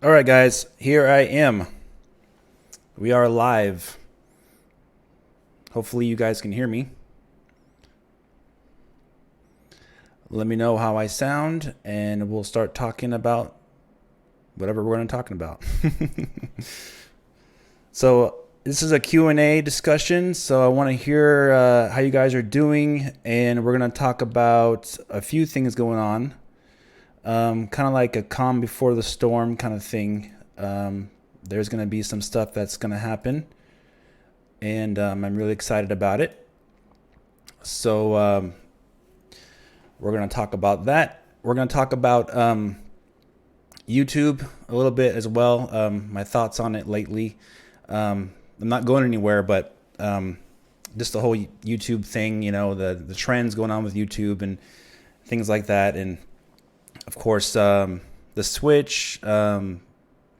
All right, guys, here I am. We are live. Hopefully you guys can hear me. Let me know how I sound, and we'll start talking about whatever we're going to talk about. So this is a Q&A discussion, so I want to hear how you guys are doing, and we're going to talk about a few things going on. Kind of like a calm before the storm kind of thing. There's going to be some stuff that's going to happen, and I'm really excited about it. So we're going to talk about that. We're going to talk about YouTube a little bit as well. My thoughts on it lately. I'm not going anywhere, but just the whole YouTube thing, you know, the trends going on with YouTube and things like that. And of course, the Switch, PlayStation,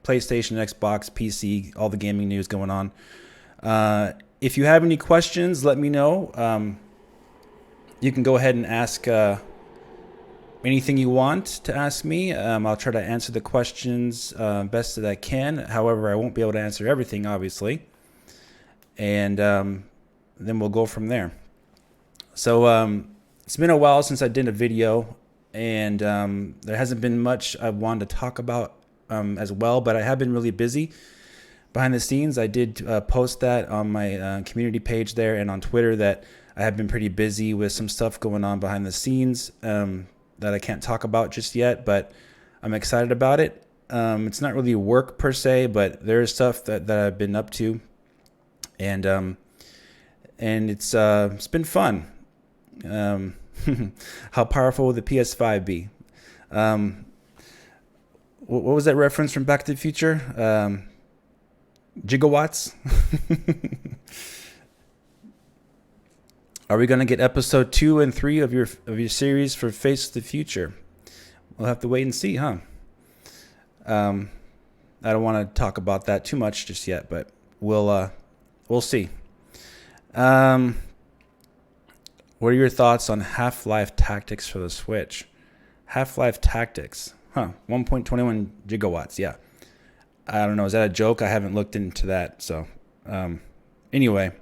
Xbox, PC, all the gaming news going on. If you have any questions, let me know. You can go ahead and ask anything you want to ask me. I'll try to answer the questions best that I can. However, I won't be able to answer everything, obviously. And then we'll go from there. So it's been a while since I did a video. And there hasn't been much I wanted to talk about as well, but I have been really busy behind the scenes. I did post that on my community page there and on Twitter that I have been pretty busy with some stuff going on behind the scenes that I can't talk about just yet, but I'm excited about it. It's not really work per se, but there is stuff that I've been up to, and it's been fun. How powerful will the PS5 be? What was that reference from Back to the Future? Gigawatts? Are we going to get episode 2 and 3 of your series for Face the Future? We'll have to wait and see, huh? I don't want to talk about that too much just yet, but we'll see. What are your thoughts on Half-Life Tactics for the Switch? Half-Life Tactics. 1.21 gigawatts. Yeah. I don't know. Is that a joke? I haven't looked into that. So, anyway,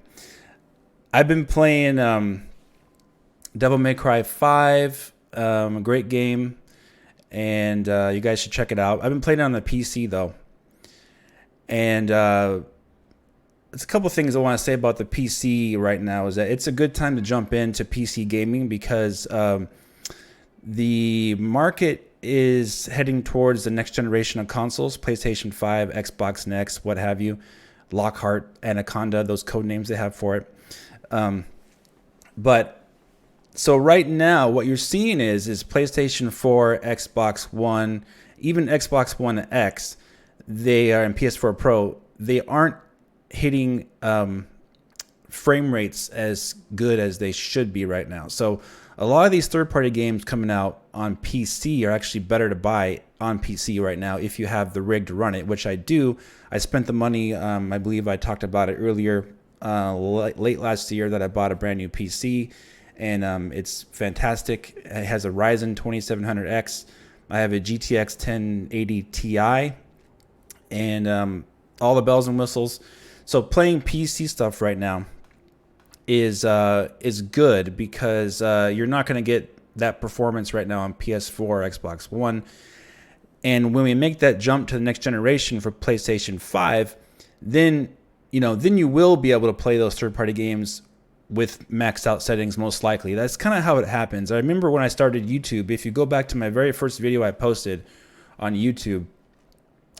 I've been playing Devil May Cry 5. A great game. And you guys should check it out. I've been playing it on the PC, though. And there's a couple things I want to say about the PC right now is that it's a good time to jump into PC gaming because the market is heading towards the next generation of consoles, PlayStation 5, Xbox Next, what have you, Lockhart, Anaconda, those code names they have for it. But so right now what you're seeing is PlayStation 4, Xbox One, even Xbox One X, they are in PS4 Pro, they aren't hitting frame rates as good as they should be right now. So a lot of these third-party games coming out on PC are actually better to buy on PC right now if you have the rig to run it, which I do. I spent the money. I believe I talked about it earlier, late last year, that I bought a brand new PC, and it's fantastic. It has a Ryzen 2700X. I have a GTX 1080 Ti, and all the bells and whistles. So playing PC stuff right now is good because you're not going to get that performance right now on PS4 or Xbox One. And when we make that jump to the next generation for PlayStation 5, then you will be able to play those third-party games with maxed out settings, most likely. That's kind of how it happens. I remember when I started YouTube, if you go back to my very first video I posted on YouTube,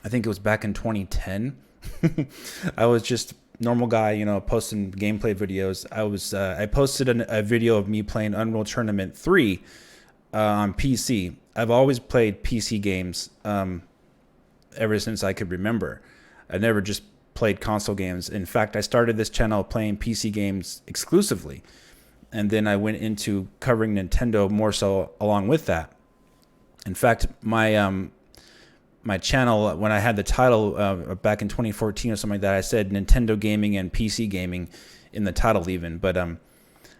I think it was back in 2010. I was just normal guy, you know, posting gameplay videos. I posted a video of me playing Unreal Tournament 3 on PC. I've always played PC games ever since I could remember. I never just played console games. In fact, I started this channel playing PC games exclusively, and then I went into covering Nintendo more so along with that. In fact, my channel, when I had the title back in 2014 or something like that, I said Nintendo gaming and PC gaming in the title even. But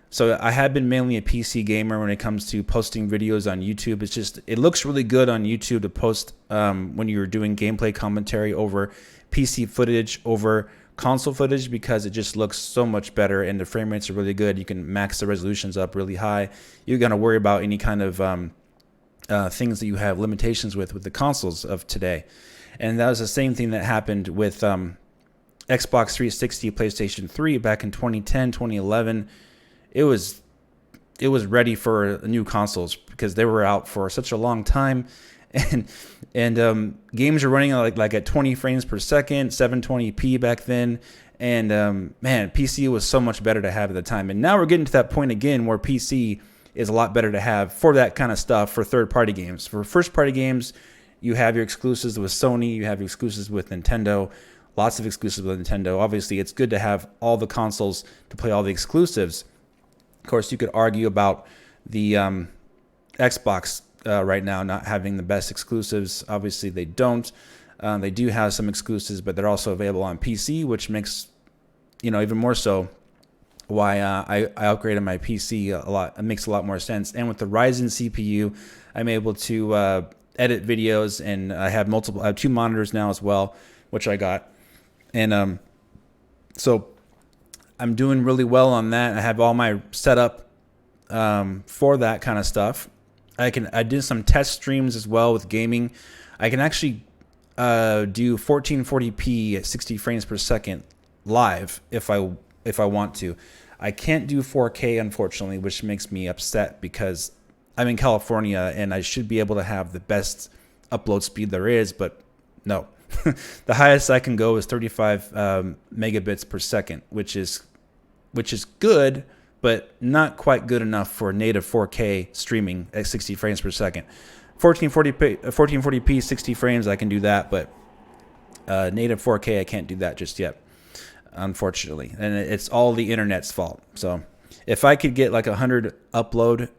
so I have been mainly a PC gamer when it comes to posting videos on YouTube. It's just, it looks really good on YouTube to post when you're doing gameplay commentary over PC footage over console footage, because it just looks so much better and the frame rates are really good. You can max the resolutions up really high. You're going to worry about any kind of things that you have limitations with the consoles of today. And that was the same thing that happened with Xbox 360, PlayStation 3 back in 2010, 2011. It was ready for new consoles because they were out for such a long time, and games are running like at 20 frames per second, 720p back then. And man, PC was so much better to have at the time. And now we're getting to that point again where PC is a lot better to have for that kind of stuff, for third-party games. For first-party games, you have your exclusives with Sony, you have your exclusives with Nintendo, lots of exclusives with Nintendo. Obviously, it's good to have all the consoles to play all the exclusives. Of course, you could argue about the Xbox right now not having the best exclusives. Obviously, they don't. They do have some exclusives, but they're also available on PC, which makes, even more so why I upgraded my PC a lot. It makes a lot more sense. And with the Ryzen CPU, I'm able to edit videos, and I have 2 monitors now as well, which I got. And so I'm doing really well on that. I have all my setup for that kind of stuff. I did some test streams as well with gaming. I can actually do 1440p at 60 frames per second live if I want to. I can't do 4K, unfortunately, which makes me upset because I'm in California and I should be able to have the best upload speed there is, but no. The highest I can go is 35 megabits per second, which is good, but not quite good enough for native 4K streaming at 60 frames per second. 1440p 60 frames, I can do that, but native 4K, I can't do that just yet, unfortunately. And it's all the internet's fault. So if I could get like 100 upload,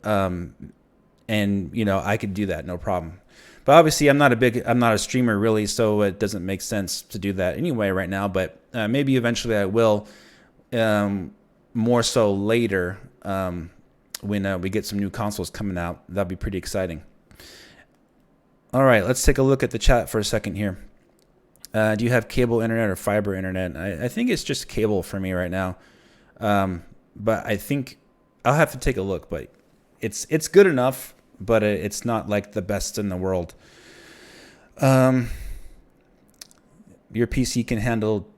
and I could do that, no problem. But obviously, I'm not a streamer really, so it doesn't make sense to do that anyway right now. But maybe eventually I will, more so later, when we get some new consoles coming out. That'd be pretty exciting. All right, let's take a look at the chat for a second here. Do you have cable internet or fiber internet? I think it's just cable for me right now, but I think I'll have to take a look. But it's good enough, but it's not like the best in the world. Your PC can handle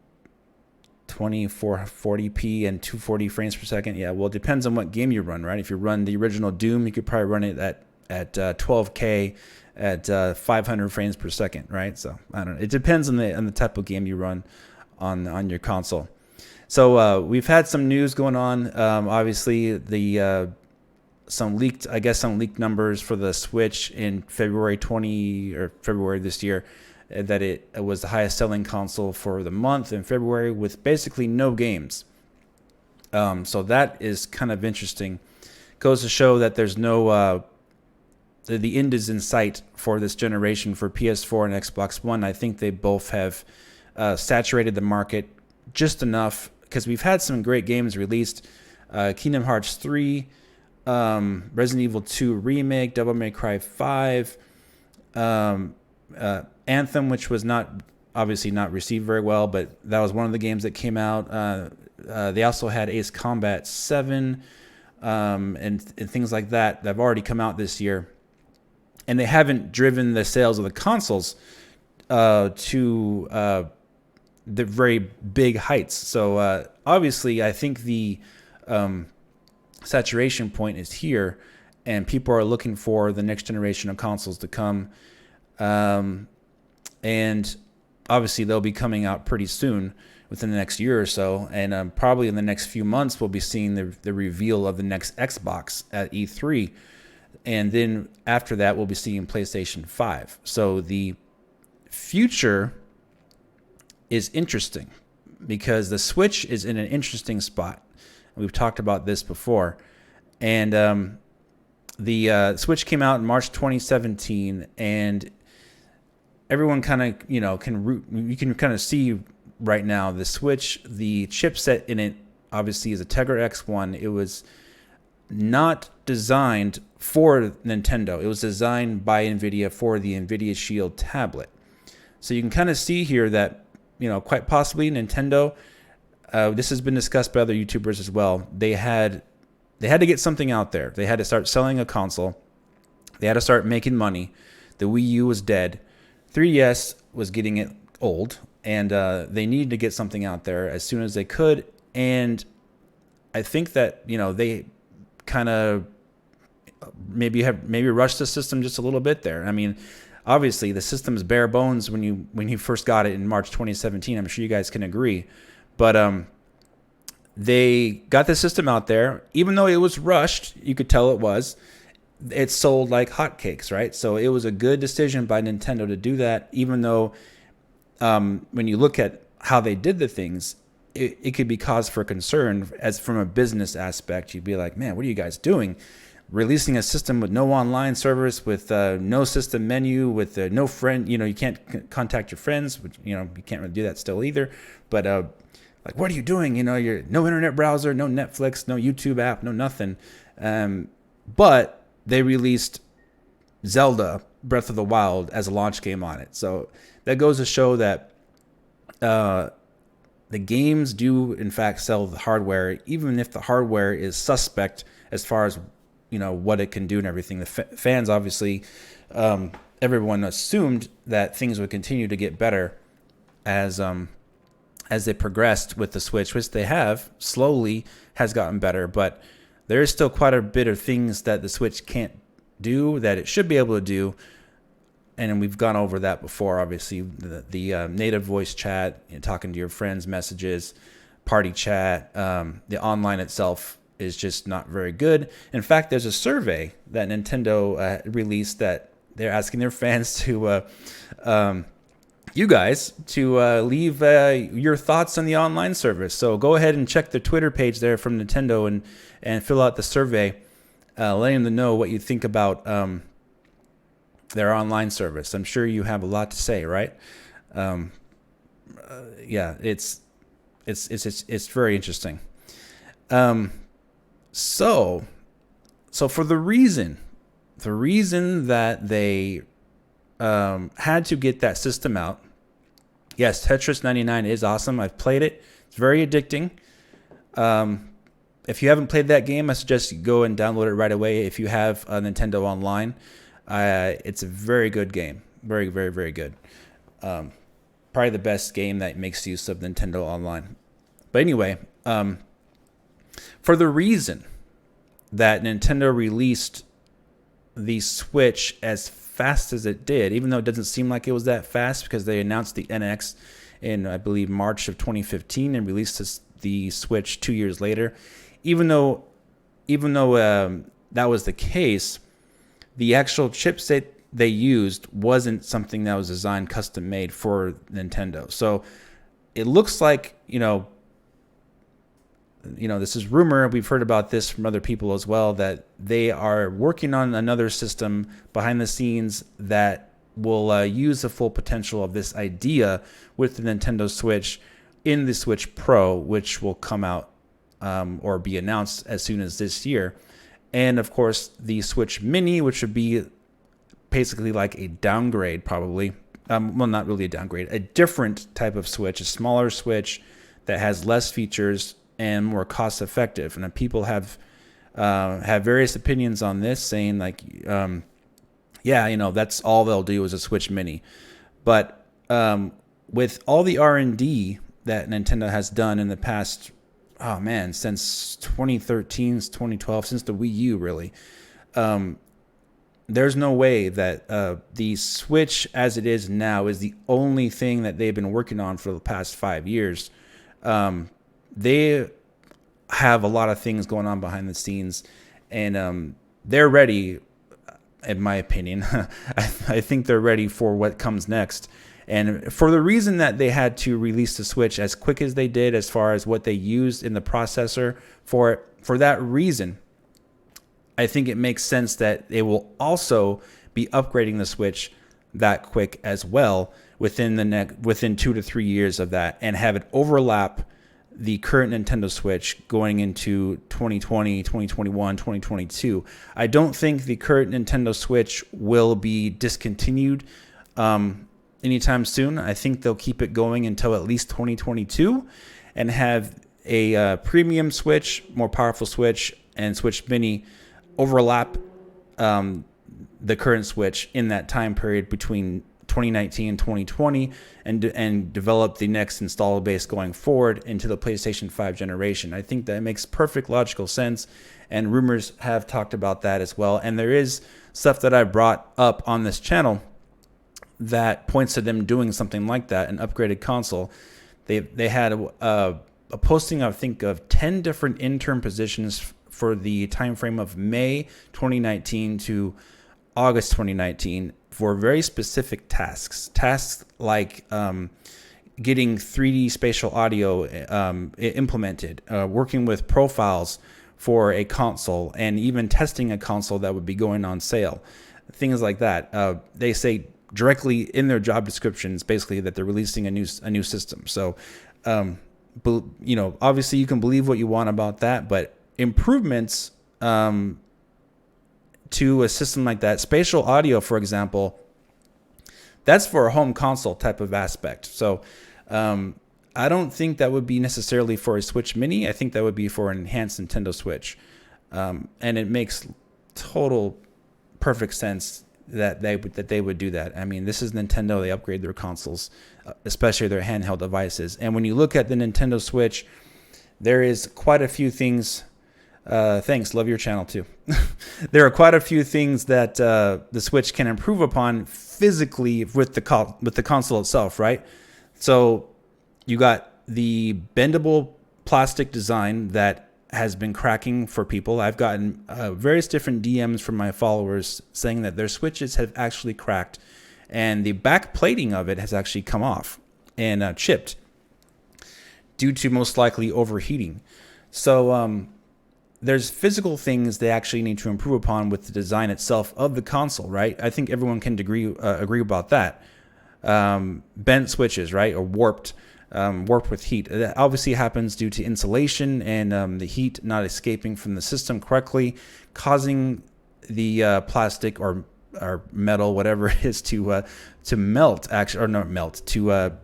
2440p and 240 frames per second. Yeah, well, it depends on what game you run, right? If you run the original Doom, you could probably run it at 12K at 500 frames per second, right? So I don't know. It depends on the type of game you run on your console. So we've had some news going on. Obviously, some leaked numbers for the Switch in February this year, that it was the highest selling console for the month in February with basically no games. So that is kind of interesting. Goes to show that there's no the end is in sight for this generation for PS4 and Xbox One. I think they both have saturated the market just enough, because we've had some great games released. Kingdom Hearts 3, Resident Evil 2 Remake, Devil May Cry 5, Anthem, which was obviously not received very well, but that was one of the games that came out. They also had Ace Combat 7 and things like that have already come out this year. And they haven't driven the sales of the consoles to the very big heights. So obviously, I think the saturation point is here, and people are looking for the next generation of consoles to come. And obviously they'll be coming out pretty soon, within the next year or so, and probably in the next few months we'll be seeing the reveal of the next Xbox at E3, and then after that we'll be seeing PlayStation 5. So the future is interesting because the Switch is in an interesting spot. We've talked about this before, and the Switch came out in March 2017, and everyone kind of you can kind of see right now the Switch, the chipset in it obviously is a Tegra X1. It was not designed for Nintendo. It was designed by NVIDIA for the NVIDIA Shield tablet. So you can kind of see here that, quite possibly Nintendo, this has been discussed by other YouTubers as well. They had to get something out there. They had to start selling a console. They had to start making money. The Wii U was dead. 3DS was getting it old, and they needed to get something out there as soon as they could. And I think that they kind of maybe rushed the system just a little bit there. I mean, obviously the system is bare bones when you first got it in March 2017. I'm sure you guys can agree, but they got the system out there, even though it was rushed. You could tell it was. It sold like hotcakes, right? So it was a good decision by Nintendo to do that, even though when you look at how they did the things, it could be cause for concern as from a business aspect. You'd be like, man, what are you guys doing? Releasing a system with no online service, with no system menu, with no friend, you can't contact your friends, which, you can't really do that still either. But like, what are you doing? You're no internet browser, no Netflix, no YouTube app, no nothing. But they released Zelda Breath of the Wild as a launch game on it. So that goes to show that the games do, in fact, sell the hardware, even if the hardware is suspect as far as, what it can do and everything. The fans, obviously, everyone assumed that things would continue to get better as they progressed with the Switch, which they have, slowly has gotten better. But there is still quite a bit of things that the Switch can't do that it should be able to do. And we've gone over that before, obviously. The native voice chat, talking to your friends, messages, party chat, the online itself is just not very good. In fact, there's a survey that Nintendo released that they're asking their fans to, you guys, to leave your thoughts on the online service. So go ahead and check the Twitter page there from Nintendo and fill out the survey, letting them know what you think about their online service. I'm sure you have a lot to say, right? Yeah, it's very interesting. So for the reason that they had to get that system out. Yes, Tetris 99 is awesome. I've played it. It's very addicting. If you haven't played that game, I suggest you go and download it right away. If you have a Nintendo Online, it's a very good game. Very, very, very good. Probably the best game that makes use of Nintendo Online. But anyway, for the reason that Nintendo released the Switch as fast as it did, even though it doesn't seem like it was that fast, because they announced the NX in, I believe, March of 2015 and released the Switch 2 years later. Even though that was the case, the actual chipset they used wasn't something that was designed custom made for Nintendo. So it looks like, this is rumor. We've heard about this from other people as well, that they are working on another system behind the scenes that will use the full potential of this idea with the Nintendo Switch in the Switch Pro, which will come out or be announced as soon as this year. And of course, the Switch Mini, which would be basically like a downgrade, probably. Well, not really a downgrade, a different type of Switch, a smaller Switch that has less features and more cost effective. And people have various opinions on this, saying like, that's all they'll do is a Switch Mini. But with all the R&D that Nintendo has done in the past, oh man, since 2013, 2012, since the Wii U, really. There's no way that the Switch as it is now is the only thing that they've been working on for the past 5 years. They have a lot of things going on behind the scenes, and they're ready, in my opinion. I think they're ready for what comes next. And for the reason that they had to release the Switch as quick as they did, as far as what they used in the processor for it, for that reason, I think it makes sense that they will also be upgrading the Switch that quick as well within 2 to 3 years of that, and have it overlap the current Nintendo Switch going into 2020, 2021, 2022. I don't think the current Nintendo Switch will be discontinued anytime soon. I think they'll keep it going until at least 2022 and have a premium Switch, more powerful Switch, and Switch Mini overlap the current Switch in that time period between 2019 and 2020, and develop the next installer base going forward into the PlayStation 5 generation. I think that makes perfect logical sense, and rumors have talked about that as well. And there is stuff that I brought up on this channel that points to them doing something like that, an upgraded console. They had a posting, I think, of 10 different intern positions for the time frame of May 2019 to August 2019 for very specific tasks like getting 3D spatial audio implemented, working with profiles for a console, and even testing a console that would be going on sale, things like that. They say directly in their job descriptions, basically, that they're releasing a new system. So, obviously you can believe what you want about that, but improvements to a system like that, spatial audio, for example, that's for a home console type of aspect. So I don't think that would be necessarily for a Switch Mini. I think that would be for an enhanced Nintendo Switch. And it makes total perfect sense that they would do that. I mean, this is Nintendo. They upgrade their consoles, especially their handheld devices. And when you look at the Nintendo Switch, there is quite a few things. Thanks. Love your channel too. There are quite a few things that the Switch can improve upon physically with the console itself, right? So you got the bendable plastic design that has been cracking for people. I've gotten various different DMs from my followers saying that their Switches have actually cracked, and the back plating of it has actually come off and chipped due to most likely overheating. So there's physical things they actually need to improve upon with the design itself of the console, right? I think everyone can agree about that. Bent switches, right, or warped with heat. That obviously happens due to insulation and the heat not escaping from the system correctly, causing the plastic or metal, whatever it is, to melt, actually, or not melt, to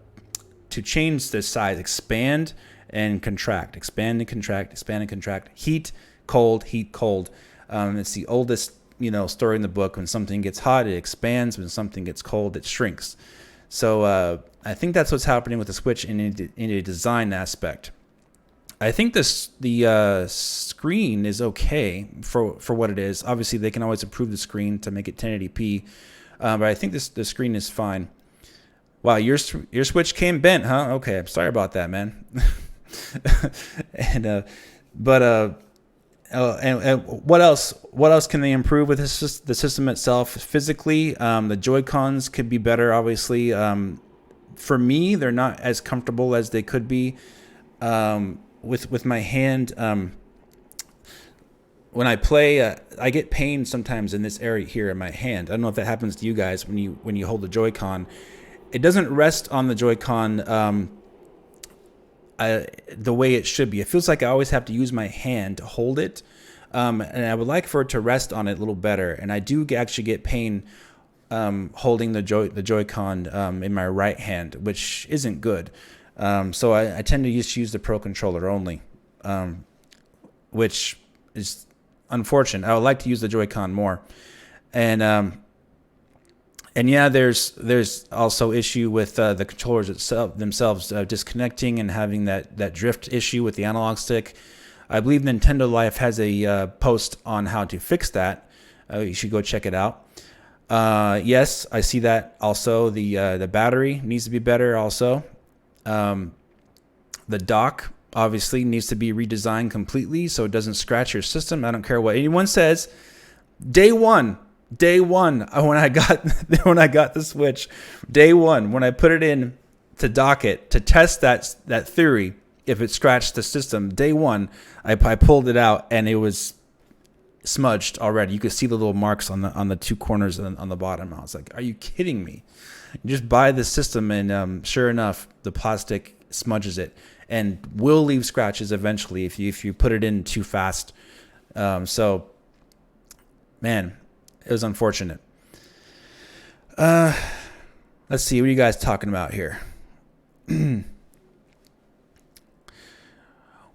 change the size, expand and contract, expand and contract, expand and contract. Heat, cold, heat, cold. It's the oldest, story in the book. When something gets hot, it expands. When something gets cold, it shrinks. So I think that's what's happening with the Switch in a design aspect. I think the screen is okay for what it is. Obviously, they can always improve the screen to make it 1080p, but I think the screen is fine. Wow, your Switch came bent, huh? Okay, I'm sorry about that, man. And what else? What else can they improve with the system itself? Physically, the Joy-Cons could be better. Obviously, for me, they're not as comfortable as they could be with my hand. When I play, I get pain sometimes in this area here in my hand. I don't know if that happens to you guys when you hold the Joy-Con. It doesn't rest on the Joy-Con the way it should be. It feels like I always have to use my hand to hold it, and I would like for it to rest on it a little better. And I do actually get pain holding the Joy-Con in my right hand, which isn't good. So I tend to just use the Pro Controller only, which is unfortunate. I would like to use the Joy-Con more. And And yeah, there's also issue with the controllers themselves disconnecting and having that drift issue with the analog stick. I believe Nintendo Life has a post on how to fix that. You should go check it out. Yes, I see that. Also, the battery needs to be better. Also, the dock obviously needs to be redesigned completely so it doesn't scratch your system. I don't care what anyone says. Day one, when I got the Switch, day one when I put it in to dock it to test that theory, if it scratched the system, day one I pulled it out and it was smudged already. You could see the little marks on the two corners on the bottom. I was like, are you kidding me? You just buy the system and sure enough, the plastic smudges it and will leave scratches eventually if you put it in too fast. So, man, it was unfortunate. Let's see. What are you guys talking about here?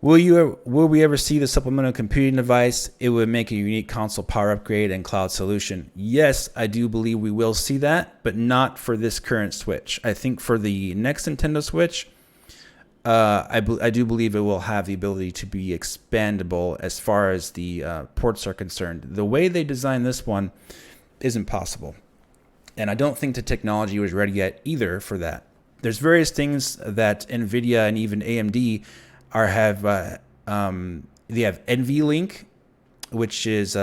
Will we ever see the supplemental computing device? It would make a unique console power upgrade and cloud solution. Yes, I do believe we will see that, but not for this current Switch. I think for the next Nintendo Switch, I do believe it will have the ability to be expandable as far as the ports are concerned. The way they designed this one isn't possible. And I don't think the technology was ready yet either for that. There's various things that NVIDIA and even AMD have NVLink, which is which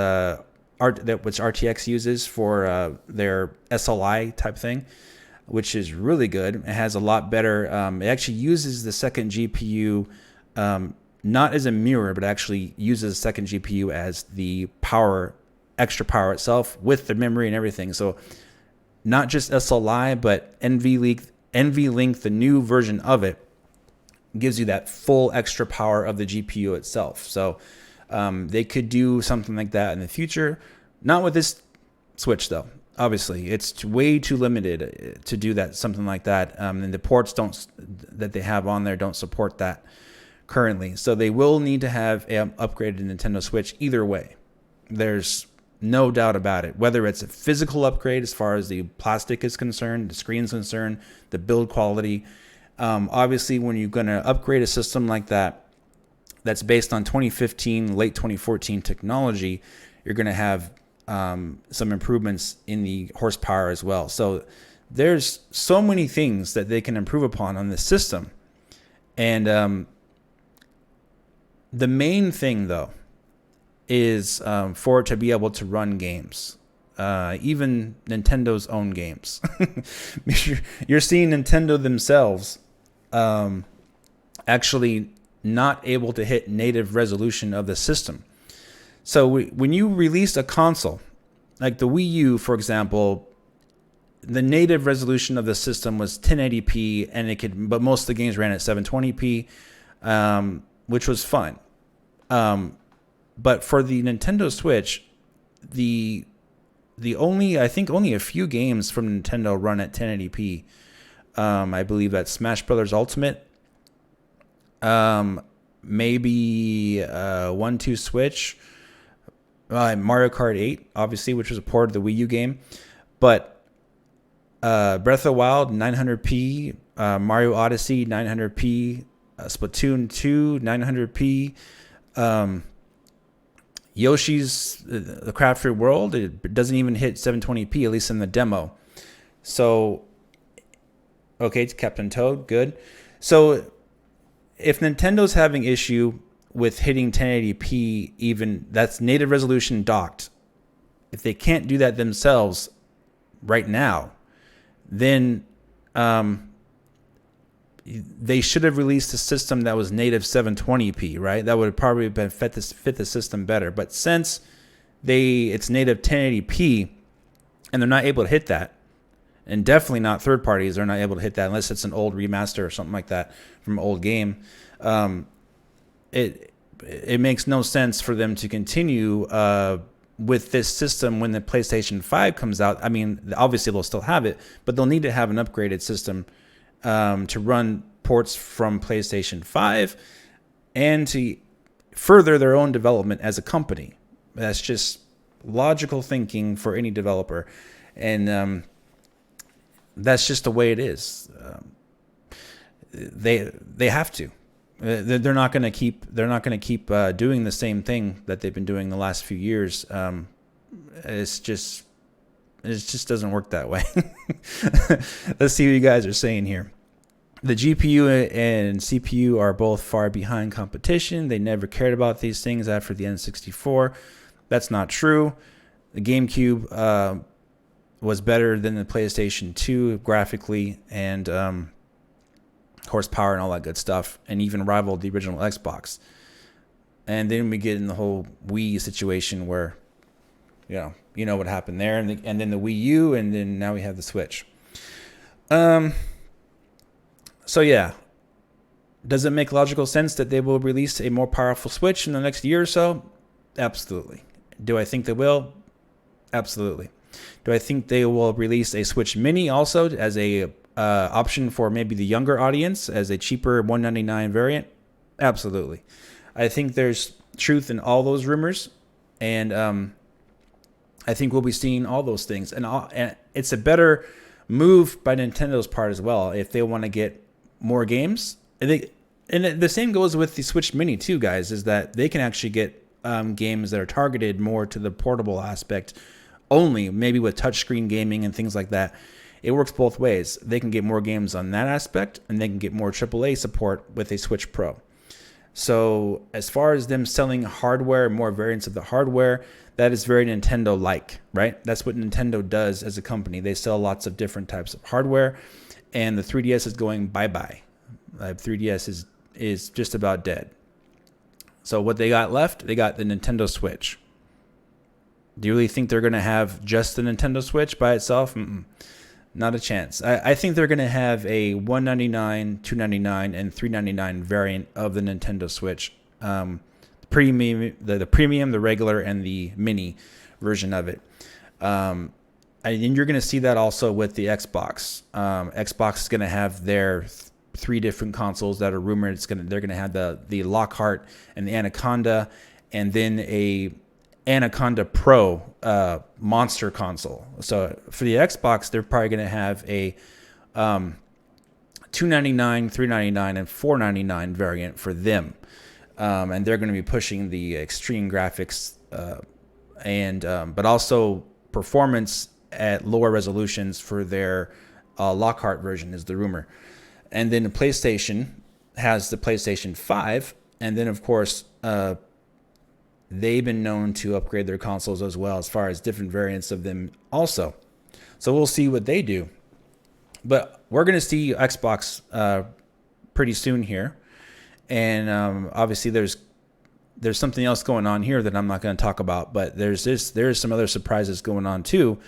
RTX uses for their SLI type thing, which is really good. It has a lot better. It actually uses the second GPU, not as a mirror, but actually uses the second GPU as the extra power itself with the memory and everything. So not just SLI, but NVLink, the new version of it, gives you that full extra power of the GPU itself. So they could do something like that in the future. Not with this Switch, though. Obviously, it's way too limited to do something like that. And the ports that they have on there don't support that currently. So they will need to have an upgraded Nintendo Switch either way. There's no doubt about it. Whether it's a physical upgrade as far as the plastic is concerned, the screen is concerned, the build quality. Obviously, when you're going to upgrade a system like that, that's based on 2015, late 2014 technology, you're going to have some improvements in the horsepower as well. So there's so many things that they can improve upon on this system. And the main thing, though, is for it to be able to run games. Even Nintendo's own games. You're seeing Nintendo themselves actually not able to hit native resolution of the system. So when you released a console, like the Wii U, for example, the native resolution of the system was 1080p, but most of the games ran at 720p, which was fine. But for the Nintendo Switch, I think only a few games from Nintendo run at 1080p. I believe that's Smash Brothers Ultimate. Maybe 1-2 Switch. Mario Kart 8, obviously, which was a port of the Wii U game. But Breath of the Wild, 900p. Mario Odyssey, 900p. Splatoon 2, 900p. Yoshi's the Crafted World, it doesn't even hit 720p, at least in the demo. So, okay, it's Captain Toad, good. So, if Nintendo's having issue with hitting 1080p, even that's native resolution docked, if they can't do that themselves right now, then they should have released a system that was native 720p, right? That would have probably been fit the system better. But since it's native 1080p and they're not able to hit that, and definitely not third parties are not able to hit that unless it's an old remaster or something like that from an old game, it makes no sense for them to continue with this system when the PlayStation 5 comes out. I mean, obviously they'll still have it, but they'll need to have an upgraded system to run ports from PlayStation 5 and to further their own development as a company. That's just logical thinking for any developer. And That's just the way it is. They have to. They're not going to keep doing the same thing that they've been doing the last few years. It just doesn't work that way. Let's see what you guys are saying here. The GPU and CPU are both far behind competition. They never cared about these things after the N64. That's not true. The GameCube was better than the PlayStation 2 graphically and horsepower and all that good stuff, and even rivaled the original Xbox. And then we get in the whole Wii situation where, you know what happened there, and then the Wii U, and then now we have the Switch. So yeah, does it make logical sense that they will release a more powerful Switch in the next year or so? Absolutely. Do I think they will? Absolutely. Do I think they will release a Switch Mini also as a option for maybe the younger audience as a cheaper $199 variant? Absolutely. I think there's truth in all those rumors, and I think we'll be seeing all those things. And it's a better move by Nintendo's part as well if they want to get more games. And the same goes with the Switch Mini too, guys, is that they can actually get games that are targeted more to the portable aspect only, maybe with touchscreen gaming and things like that. It works both ways. They can get more games on that aspect, and they can get more AAA support with a Switch Pro. So as far as them selling hardware, more variants of the hardware, that is very Nintendo-like, right? That's what Nintendo does as a company. They sell lots of different types of hardware, and the 3DS is going bye-bye. 3DS is just about dead. So what they got left, they got the Nintendo Switch. Do you really think they're going to have just the Nintendo Switch by itself? Not a chance. I think they're going to have a $199, $299, and $399 variant of the Nintendo Switch. Premium, the premium, the regular, and the mini version of it. And you're going to see that also with the Xbox. Xbox is going to have their three different consoles that are rumored. They're going to have the Lockhart and the Anaconda, and then a Anaconda Pro monster console. So for the Xbox, they're probably going to have a $299, $399, and $499 variant for them. And they're going to be pushing the extreme graphics but also performance at lower resolutions for their Lockhart version is the rumor. And then the PlayStation has the PlayStation 5, and then of course they've been known to upgrade their consoles as well, as far as different variants of them also. So we'll see what they do. But we're going to see Xbox pretty soon here. And obviously there's something else going on here that I'm not going to talk about, but there's some other surprises going on too.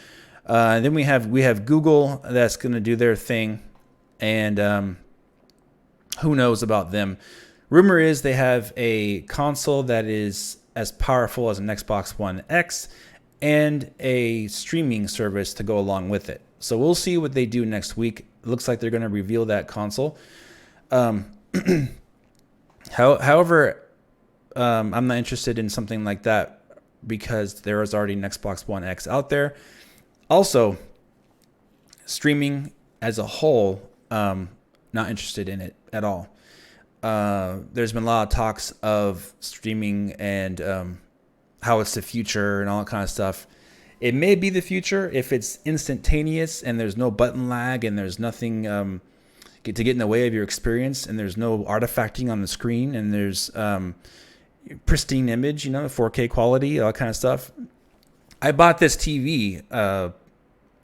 And then we have Google that's going to do their thing, and who knows about them. Rumor is they have a console that is as powerful as an Xbox One X and a streaming service to go along with it. So we'll see what they do next week. It looks like they're going to reveal that console. However, I'm not interested in something like that because there is already an Xbox One X out there. Also, streaming as a whole, not interested in it at all. There's been a lot of talks of streaming and how it's the future and all that kind of stuff. It may be the future if it's instantaneous and there's no button lag and there's nothing to get in the way of your experience, and there's no artifacting on the screen, and there's pristine image, 4K quality, all that kind of stuff. I bought this TV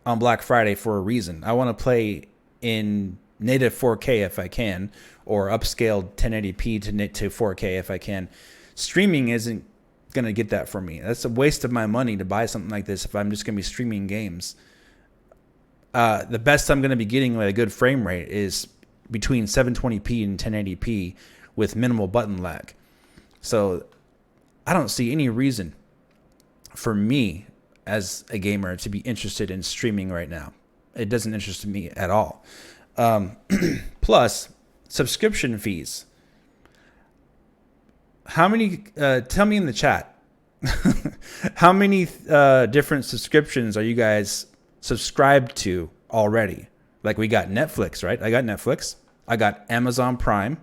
on Black Friday for a reason. I want to play in native 4K if I can, or upscaled 1080p to 4K if I can. Streaming isn't going to get that for me. That's a waste of my money to buy something like this if I'm just going to be streaming games. The best I'm going to be getting with a good frame rate is between 720p and 1080p with minimal button lag. So I don't see any reason for me as a gamer to be interested in streaming right now. It doesn't interest me at all. Plus, subscription fees. How many, tell me in the chat, how many different subscriptions are you guys subscribed to already? Like we got Netflix, right? I got Netflix. I got Amazon Prime.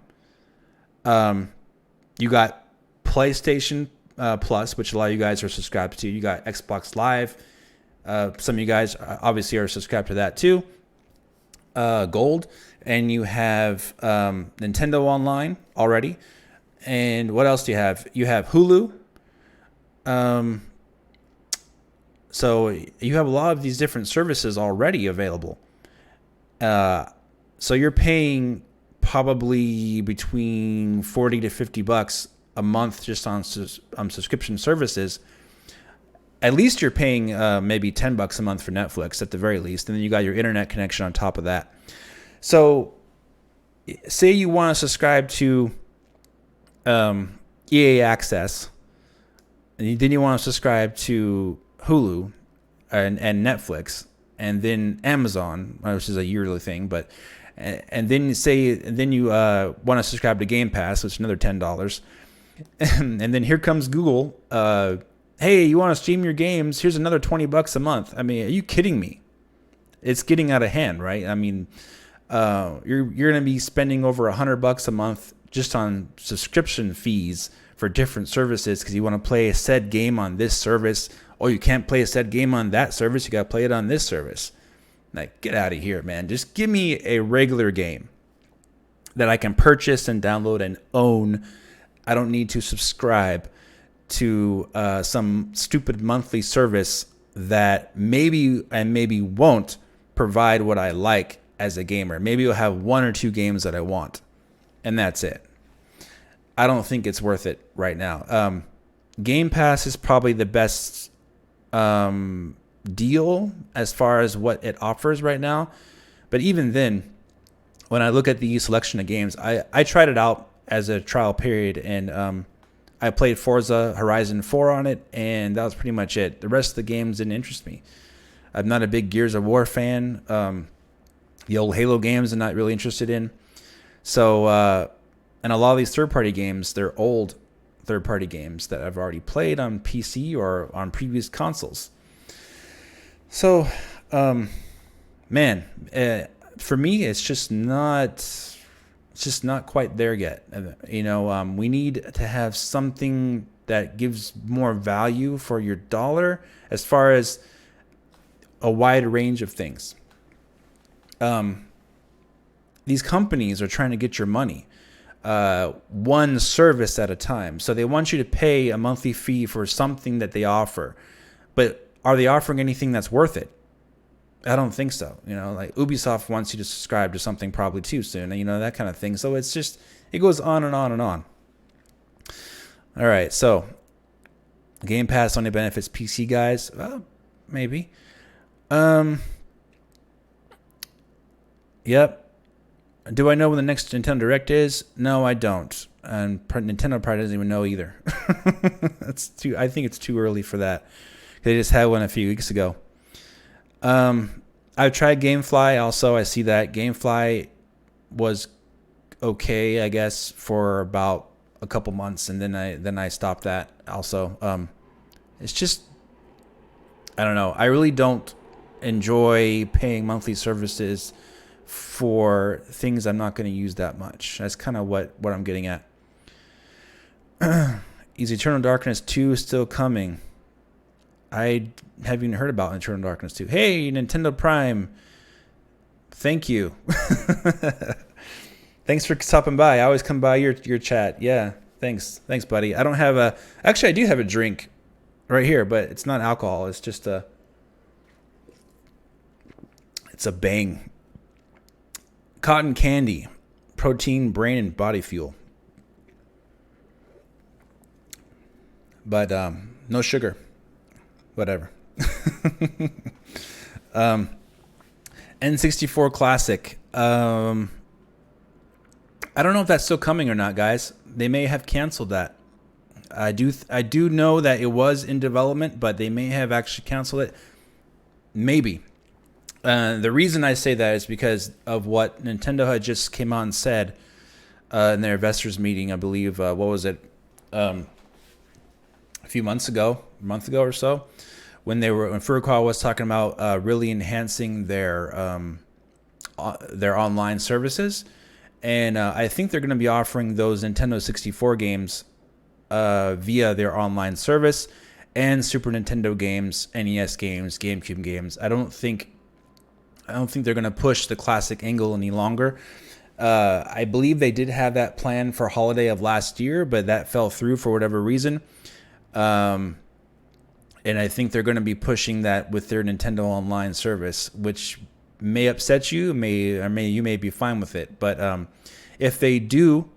You got PlayStation Plus, which a lot of you guys are subscribed to. You got Xbox Live. Some of you guys obviously are subscribed to that too. Gold. And you have Nintendo Online already. And what else do you have? You have Hulu. So you have a lot of these different services already available. So you're paying probably between $40 to $50 a month just on subscription services. At least you're paying maybe $10 a month for Netflix at the very least, and then you got your internet connection on top of that. So, say you want to subscribe to EA Access, and then you want to subscribe to Hulu and Netflix, and then Amazon, which is a yearly thing, but and then you want to subscribe to Game Pass, which is another $10, and then here comes Google. Hey, you want to stream your games? Here's another $20 a month. I mean, are you kidding me? It's getting out of hand, right? I mean, you're going to be spending over $100 a month just on subscription fees for different services because you want to play a said game on this service. Oh, you can't play a said game on that service. You got to play it on this service. Like, get out of here, man. Just give me a regular game that I can purchase and download and own. I don't need to subscribe to some stupid monthly service that maybe won't provide what I like as a gamer. Maybe you'll have one or two games that I want, and that's it. I don't think it's worth it right now. Game Pass is probably the best deal as far as what it offers right now. But even then, when I look at the selection of games, I tried it out as a trial period, and I played Forza Horizon 4 on it, and that was pretty much it. The rest of the games didn't interest me. I'm not a big Gears of War fan. The old Halo games I'm not really interested in. So, and a lot of these third-party games, they're old third-party games that I've already played on PC or on previous consoles. So, man, for me, it's just not quite there yet. You know, we need to have something that gives more value for your dollar as far as a wide range of things. These companies are trying to get your money, one service at a time. So they want you to pay a monthly fee for something that they offer, but are they offering anything that's worth it? I don't think so. You know, like Ubisoft wants you to subscribe to something probably too soon, you know, that kind of thing. So it's just, it goes on and on and on. All right. So Game Pass only benefits PC guys. Well, maybe. Yep. Do I know when the next Nintendo Direct is? No, I don't. And Nintendo probably doesn't even know either. I think it's too early for that. They just had one a few weeks ago. I've tried GameFly also. I see that GameFly was okay, I guess, for about a couple months, and then I stopped that also. It's just, I don't know. I really don't enjoy paying monthly services for things I'm not going to use that much. That's kind of what I'm getting at. Is Eternal Darkness 2 still coming? I haven't even heard about Eternal Darkness 2. Hey, Nintendo Prime. Thank you. Thanks for stopping by. I always come by your chat. Yeah, thanks. Thanks, buddy. I don't have a... Actually, I do have a drink right here, but it's not alcohol. It's just a... It's a Bang. Cotton candy. Protein, brain, and body fuel. But no sugar. Whatever. N64 Classic. I don't know if that's still coming or not, guys. They may have canceled that. I do know that it was in development, but they may have actually canceled it. Maybe. The reason I say that is because of what Nintendo had just came out and said in their investors meeting. I believe what was it? A month ago or so, when Furukawa was talking about really enhancing their their online services, and I think they're going to be offering those Nintendo 64 games via their online service, and Super Nintendo games, NES games, GameCube games. I don't think they're going to push the classic angle any longer. I believe they did have that plan for holiday of last year, but that fell through for whatever reason. And I think they're going to be pushing that with their Nintendo Online service, which may upset you, you may be fine with it. But if they do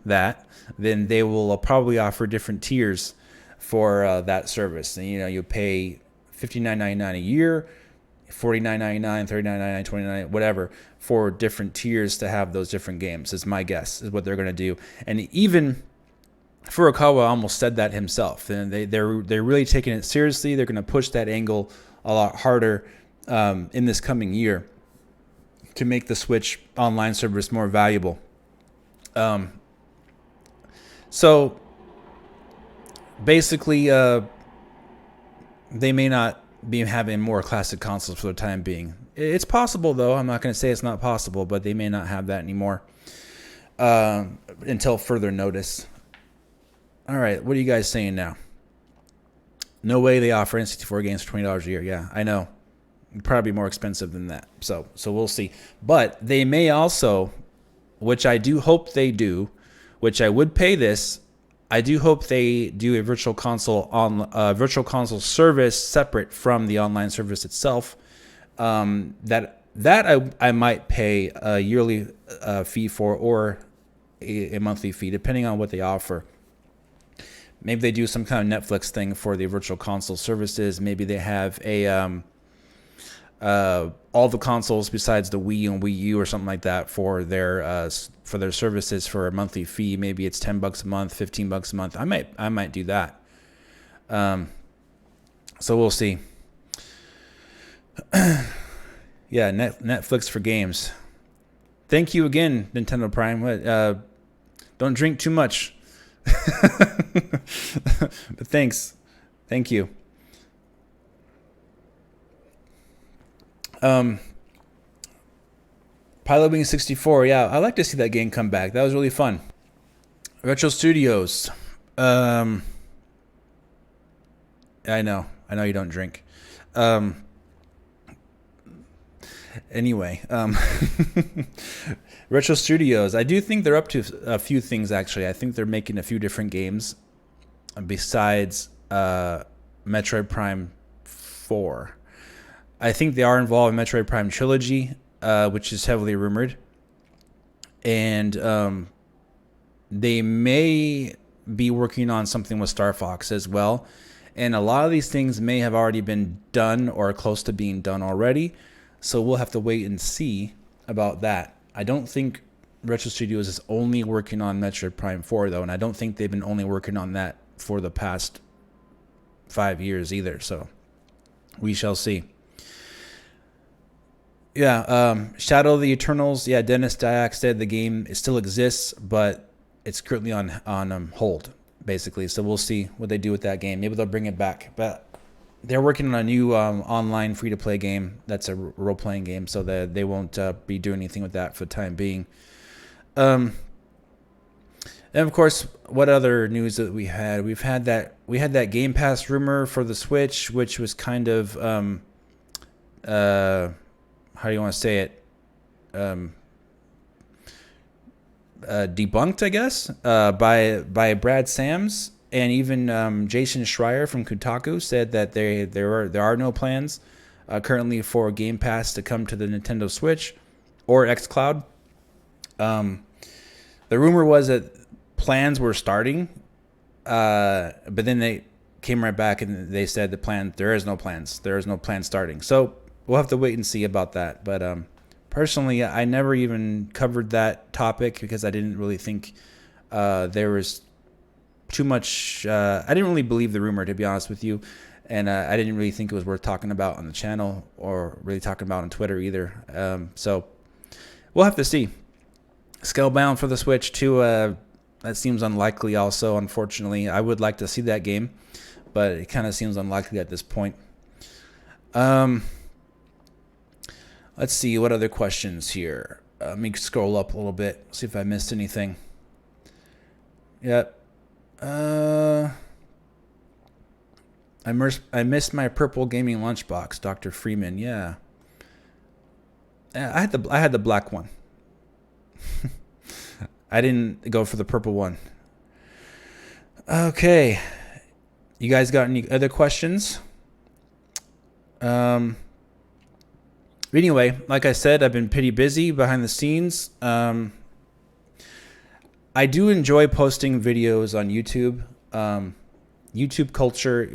that, then they will probably offer different tiers for that service. And, you pay $59.99 a year, $49.99, $39.99, $29, whatever, for different tiers to have those different games. Is my guess is what they're going to do. And even Furukawa almost said that himself. And they're really taking it seriously. They're going to push that angle a lot harder in this coming year to make the Switch online service more valuable. So basically, they may not be having more classic consoles for the time being. It's possible, though. I'm not going to say it's not possible, but they may not have that anymore until further notice. All right, what are you guys saying now? No way they offer N64 games for $20 a year. Yeah, I know. It'd probably be more expensive than that. So we'll see. But they may also, which I do hope they do, which I would pay this. I do hope they do a virtual console service separate from the online service itself. That I might pay a yearly fee for, or a monthly fee, depending on what they offer. Maybe they do some kind of Netflix thing for the virtual console services. Maybe they have all the consoles besides the Wii and Wii U or something like that for their services for a monthly fee. Maybe it's $10 a month, $15 a month. I might do that. So we'll see. Yeah, Netflix for games. Thank you again, Nintendo Prime. Don't drink too much. But thanks. Thank you. Pilotwings 64. Yeah, I like to see that game come back. That was really fun. Retro Studios. I know you don't drink. Anyway, Retro Studios. I do think they're up to a few things, actually. I think they're making a few different games besides Metroid Prime 4. I think they are involved in Metroid Prime Trilogy, which is heavily rumored. And they may be working on something with Star Fox as well. And a lot of these things may have already been done or close to being done already. So we'll have to wait and see about that. I don't think Retro Studios is only working on Metroid Prime 4, though. And I don't think they've been only working on that for the past 5 years either. So we shall see. Yeah, Shadow of the Eternals. Yeah, Dennis Dyack said the game still exists, but it's currently on hold, basically. So we'll see what they do with that game. Maybe they'll bring it back. But they're working on a new online free-to-play game that's a role-playing game, so that they won't be doing anything with that for the time being. And of course, what other news that we had? We had that Game Pass rumor for the Switch, which was kind of how do you want to say it? Debunked, I guess, by Brad Sams, and even Jason Schreier from Kotaku said that there are no plans currently for Game Pass to come to the Nintendo Switch or xCloud. The rumor was that plans were starting, but then they came right back and they said there is no plans starting. So we'll have to wait and see about that. But personally, I never even covered that topic because I didn't really think there was too much. I didn't really believe the rumor, to be honest with you. And I didn't really think it was worth talking about on the channel or really talking about on Twitter either. So we'll have to see. Scalebound for the Switch, too. That seems unlikely also, unfortunately. I would like to see that game, but it kind of seems unlikely at this point. Let's see what other questions here. Let me scroll up a little bit, see if I missed anything. Yep. I missed my purple gaming lunchbox, Dr. Freeman. Yeah. I had the black one. I didn't go for the purple one. Okay. You guys got any other questions? Anyway, like I said, I've been pretty busy behind the scenes. I do enjoy posting videos on YouTube. YouTube culture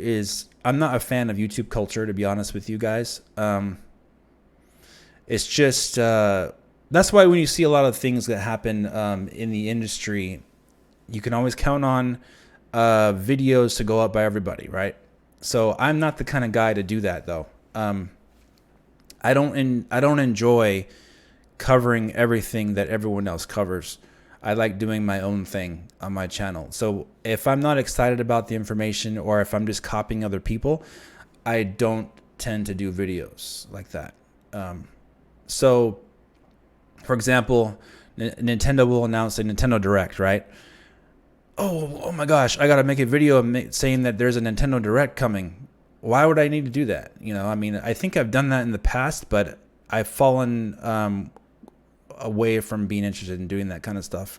I'm not a fan of YouTube culture, to be honest with you guys. It's just, that's why when you see a lot of things that happen in the industry, you can always count on videos to go up by everybody, right? So I'm not the kind of guy to do that, though. I don't enjoy covering everything that everyone else covers. I like doing my own thing on my channel. So if I'm not excited about the information, or if I'm just copying other people, I don't tend to do videos like that. So, for example, Nintendo will announce a Nintendo Direct, right? Oh my gosh, I got to make a video saying that there's a Nintendo Direct coming. Why would I need to do that? I mean, I think I've done that in the past, but I've fallen away from being interested in doing that kind of stuff.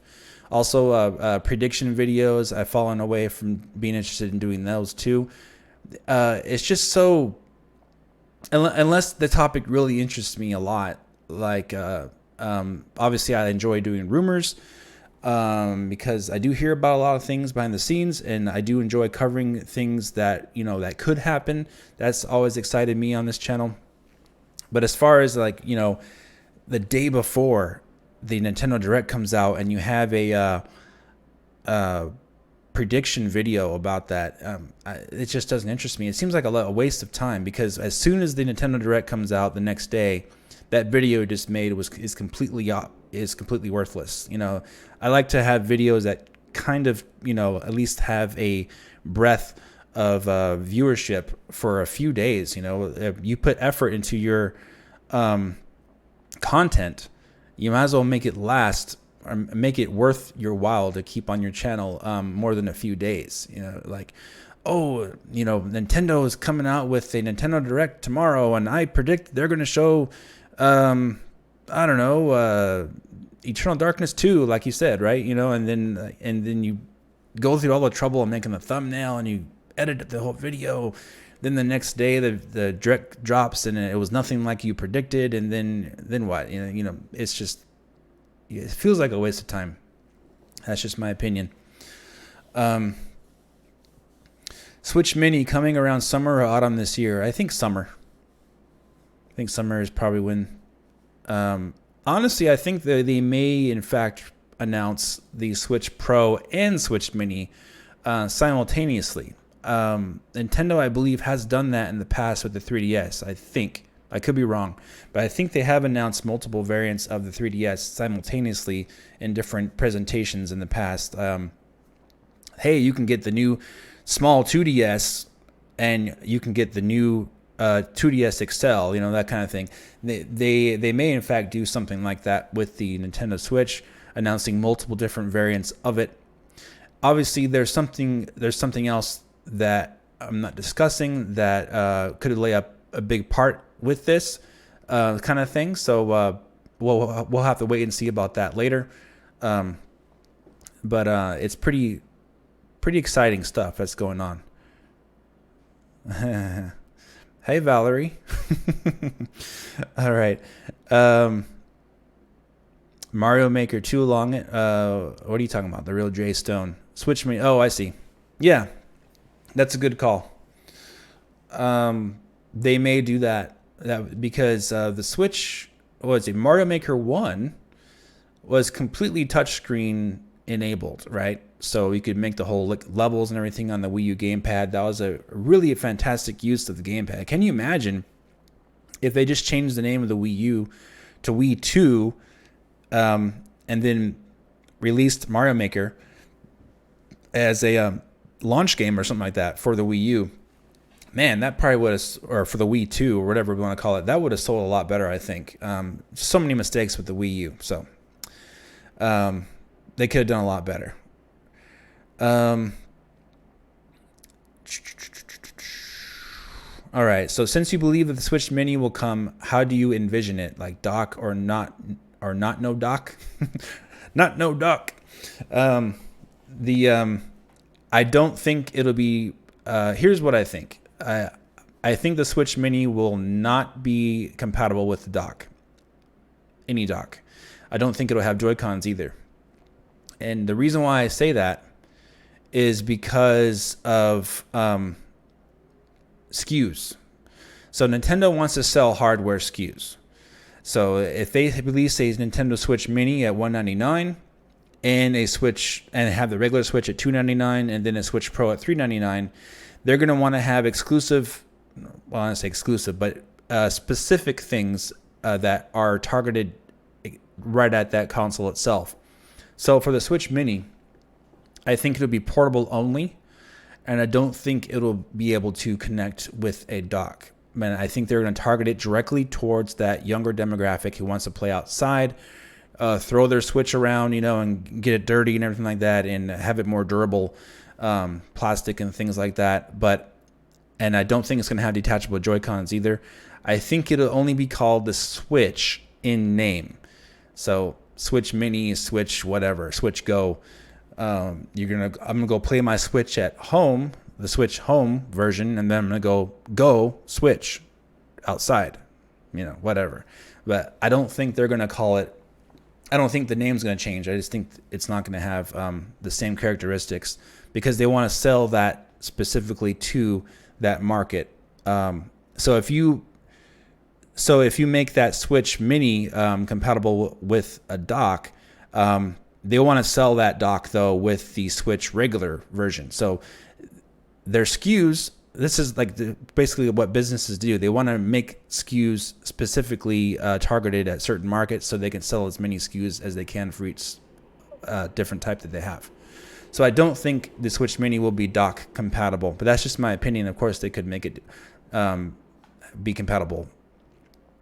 Also, prediction videos, I've fallen away from being interested in doing those too. It's just so, unless the topic really interests me a lot, like obviously I enjoy doing rumors, because I do hear about a lot of things behind the scenes, and I do enjoy covering things that, that could happen. That's always excited me on this channel. But as far as the day before the Nintendo Direct comes out and you have a prediction video about that, it just doesn't interest me. It seems like a waste of time, because as soon as the Nintendo Direct comes out the next day, that video just made is completely worthless. I like to have videos that kind of, at least have a breadth of viewership for a few days. You put effort into your content, you might as well make it last, or make it worth your while to keep on your channel more than a few days. Nintendo is coming out with a Nintendo Direct tomorrow, and I predict they're going to show Eternal Darkness 2, like you said, right? And then you go through all the trouble of making the thumbnail, and you edit the whole video. Then the next day the direct drops, and it was nothing like you predicted. And then what? It's just, it feels like a waste of time. That's just my opinion. Switch Mini coming around summer or autumn this year? I think summer. I think summer is probably when. Honestly, I think that they may, in fact, announce the Switch Pro and Switch Mini simultaneously. Nintendo, I believe, has done that in the past with the 3DS. I think. I could be wrong, but I think they have announced multiple variants of the 3DS simultaneously in different presentations in the past. Hey, you can get the new small 2DS, and you can get the new 2DS XL, that kind of thing. They may in fact do something like that with the Nintendo Switch, announcing multiple different variants of it. Obviously, there's something else that I'm not discussing that could lay up a big part with this kind of thing. So we'll have to wait and see about that later. But it's pretty exciting stuff that's going on. Hey, Valerie. All right. Mario Maker 2 along it. What are you talking about? The real Jay Stone. Switch me. Oh, I see. Yeah, that's a good call. They may do that because the Switch, Mario Maker 1 was completely touchscreen enabled, right? So you could make the whole levels and everything on the Wii U gamepad. That was a really fantastic use of the gamepad. Can you imagine if they just changed the name of the Wii U to Wii 2 and then released Mario Maker as a launch game or something like that for the Wii U? man, that probably would have, or for the Wii 2 or whatever we want to call it, that would have sold a lot better, I think. So many mistakes with the Wii U, so they could have done a lot better. All right, so since you believe that the Switch Mini will come, how do you envision it? Like dock or not no dock? Not no dock. I don't think it'll be. Here's what I think. I think the Switch Mini will not be compatible with the dock. Any dock. I don't think it'll have Joy-Cons either. And the reason why I say that is because of SKUs. So Nintendo wants to sell hardware SKUs. So if they release a Nintendo Switch Mini at $199 and a Switch and have the regular Switch at $299 and then a Switch Pro at $399, they're going to want to have exclusive, well, I don't say exclusive, but specific things that are targeted right at that console itself. So for the Switch Mini, I think it'll be portable only, and I don't think it'll be able to connect with a dock. Man, I think they're going to target it directly towards that younger demographic who wants to play outside, throw their Switch around, and get it dirty and everything like that, and have it more durable, plastic and things like that. And I don't think it's going to have detachable Joy-Cons either. I think it'll only be called the Switch in name. So Switch Mini, Switch whatever, Switch Go. I'm gonna go play my Switch at home, the Switch Home version, and then I'm gonna go Switch outside, whatever. But I don't think they're gonna call it. I don't think the name's gonna change. I just think it's not gonna have the same characteristics because they want to sell that specifically to that market. So if you make that Switch Mini compatible with a dock, they want to sell that dock though with the Switch regular version. So their SKUs, this is like basically what businesses do. They want to make SKUs specifically targeted at certain markets so they can sell as many SKUs as they can for each different type that they have. So I don't think the Switch Mini will be dock compatible, but that's just my opinion. Of course, they could make it be compatible.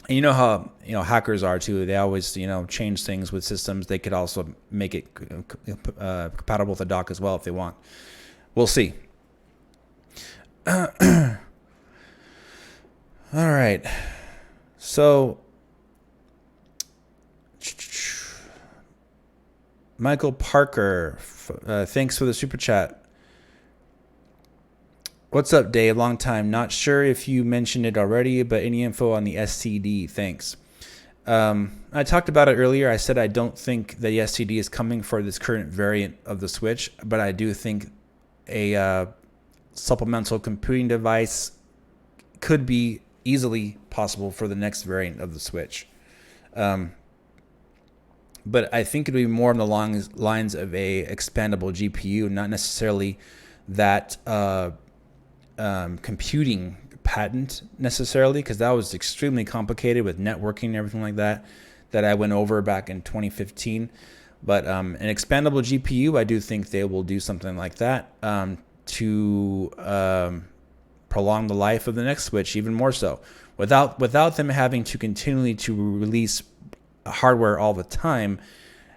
And you know how hackers are too. They always change things with systems. They could also make it compatible with a dock as well if they want. We'll see. All right. So Michael Parker, thanks for the super chat. What's up, Dave? Long time. Not sure if you mentioned it already, but any info on the SCD? Thanks. I talked about it earlier. I said I don't think the SCD is coming for this current variant of the Switch, but I do think a supplemental computing device could be easily possible for the next variant of the Switch. But I think it'll be more on the lines of a expandable GPU, not necessarily that computing patent necessarily, because that was extremely complicated with networking and everything like that I went over back in 2015. But an expandable GPU, I do think they will do something like that to prolong the life of the next Switch even more so, without them having to continually to release hardware all the time.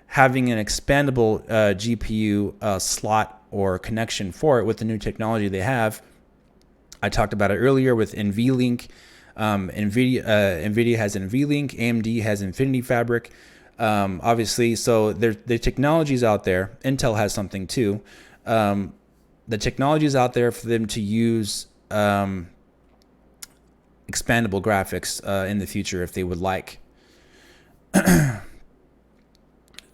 Having an expandable GPU slot or connection for it with the new technology they have. I talked about it earlier with NVLink. NVIDIA has NVLink. AMD has Infinity Fabric. Obviously, so the technology's out there. Intel has something too. The technology is out there for them to use expandable graphics in the future if they would like.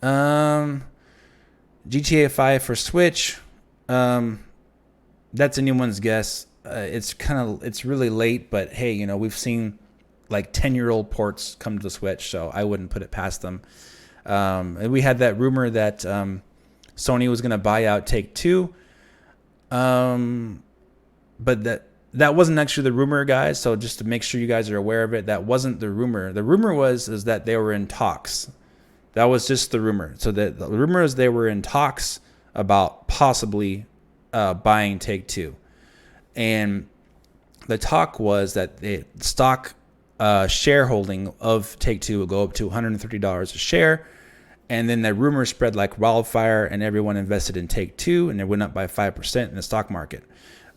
GTA 5 for Switch. That's anyone's guess. It's really late, but hey, we've seen like 10-year-old ports come to the Switch, so I wouldn't put it past them. And we had that rumor that Sony was going to buy out Take-Two. But that wasn't actually the rumor, guys. So just to make sure you guys are aware of it, that wasn't the rumor. The rumor is that they were in talks. That was just the rumor. So the rumor is they were in talks about possibly buying Take-Two. And the talk was that the stock shareholding of Take-Two will go up to $130 a share. And then the rumor spread like wildfire, and everyone invested in Take-Two, and it went up by 5% in the stock market.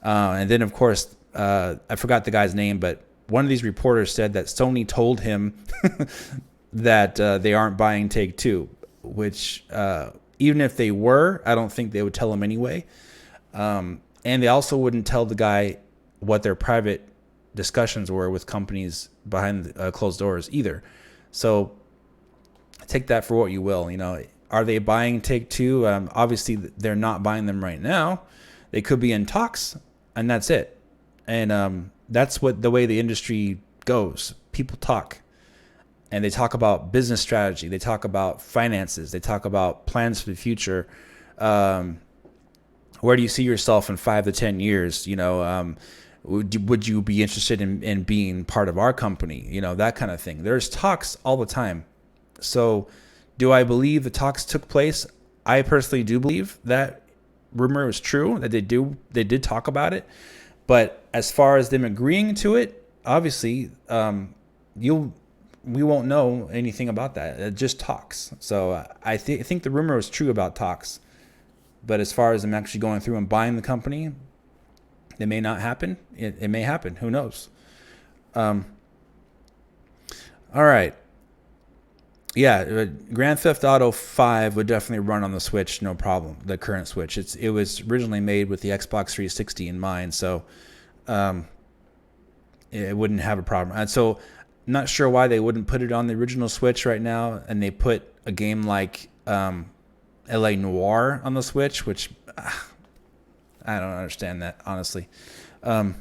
And then, of course, I forgot the guy's name, but one of these reporters said that Sony told him that they aren't buying Take-Two, which even if they were, I don't think they would tell him anyway. And they also wouldn't tell the guy what their private discussions were with companies behind closed doors either. So take that for what you will. You know, are they buying Take-Two? Obviously, they're not buying them right now. They could be in talks, and that's it. And that's what the way the industry goes. People talk, and they talk about business strategy. They talk about finances. They talk about plans for the future. Where do you see yourself in 5 to 10 years? You know, would you be interested in being part of our company? You know, that kind of thing. There's talks all the time. So do I believe the talks took place? I personally do believe that rumor was true, that they did talk about it. But as far as them agreeing to it, obviously, we won't know anything about that. It just talks. So I think the rumor was true about talks. But as far as them actually going through and buying the company, it may not happen. It may happen. Who knows? All right. Yeah, Grand Theft Auto 5 would definitely run on the Switch, no problem. The current Switch. It was originally made with the Xbox 360 in mind, so it wouldn't have a problem. And so, not sure why they wouldn't put it on the original Switch right now, and they put a game like LA Noire on the Switch, which I don't understand that, honestly. Do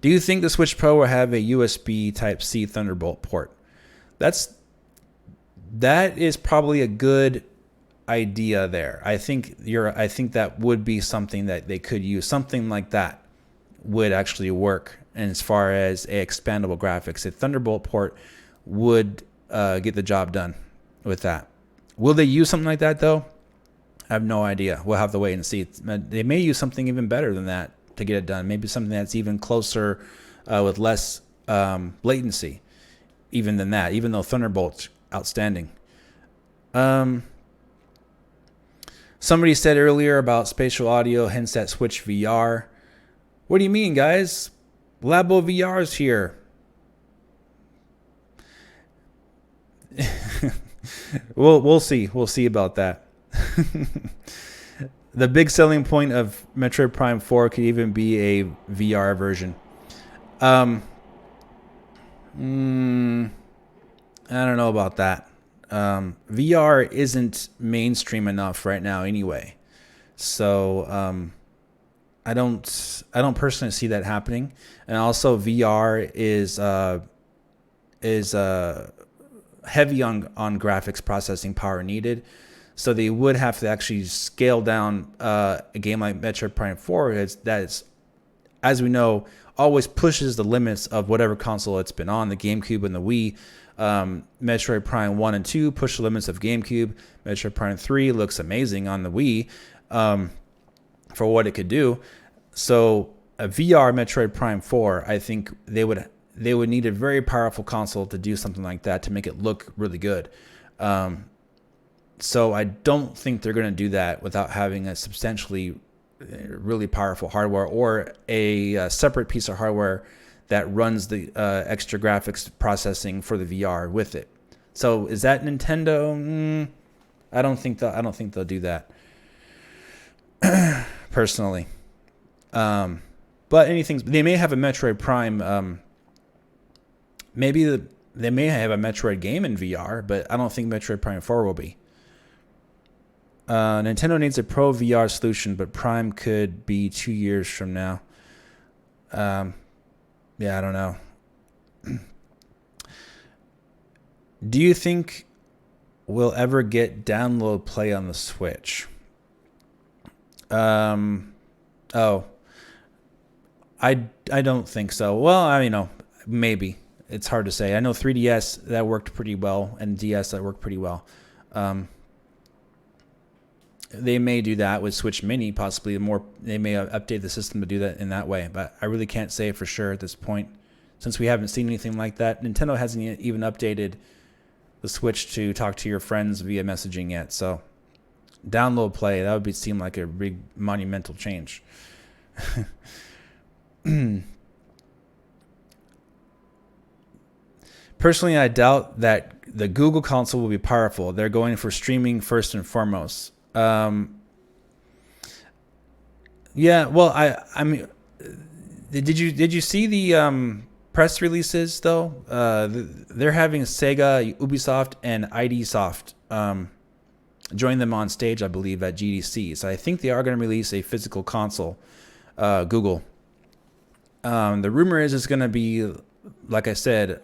you think the Switch Pro will have a USB Type-C Thunderbolt port? That is probably a good idea there. I think that would be something that they could use. Something like that would actually work. And as far as a expandable graphics, a Thunderbolt port would get the job done with that. Will they use something like that though? I have no idea. We'll have to wait and see. They may use something even better than that to get it done. Maybe something that's even closer with less latency even than that, even though Thunderbolt's outstanding. Somebody said earlier about spatial audio, hence that Switch VR. What do you mean, guys? Labo VR is here. We'll see. We'll see about that. The big selling point of Metroid Prime 4 could even be a VR version. I don't know about that. VR isn't mainstream enough right now anyway. So I don't personally see that happening. And also VR is heavy on graphics processing power needed. So they would have to actually scale down a game like Metroid Prime 4 that is, as we know, always pushes the limits of whatever console it's been on, the GameCube and the Wii. Metroid Prime 1 and 2 push the limits of GameCube. Metroid Prime 3 looks amazing on the Wii for what it could do. So a VR Metroid Prime 4, I think they would need a very powerful console to do something like that to make it look really good. So I don't think they're going to do that without having a substantially really powerful hardware or a separate piece of hardware that runs the extra graphics processing for the VR with it. So is that Nintendo? I don't think they'll do that personally. But they may have a Metroid Prime. Maybe they may have a Metroid game in VR, but I don't think Metroid Prime 4 will be. Nintendo needs a Pro VR solution, but Prime could be 2 years from now. Yeah, I don't know. Do you think we'll ever get download play on the Switch? I don't think so. Well, maybe. It's hard to say. I know 3DS that worked pretty well, and DS that worked pretty well. they may do that with Switch Mini, possibly. They may update the system to do that in that way, but I really can't say for sure at this point, since we haven't seen anything like that. Nintendo hasn't even updated the Switch to talk to your friends via messaging yet. So download play, that would seem like a big monumental change. Personally, I doubt that the Google console will be powerful. They're going for streaming first and foremost. Yeah, well, I mean, did you see the press releases though? They're having Sega, Ubisoft, and ID Soft join them on stage, I believe, at GDC. So I think they are going to release a physical console. Google. The rumor is it's going to be, like I said,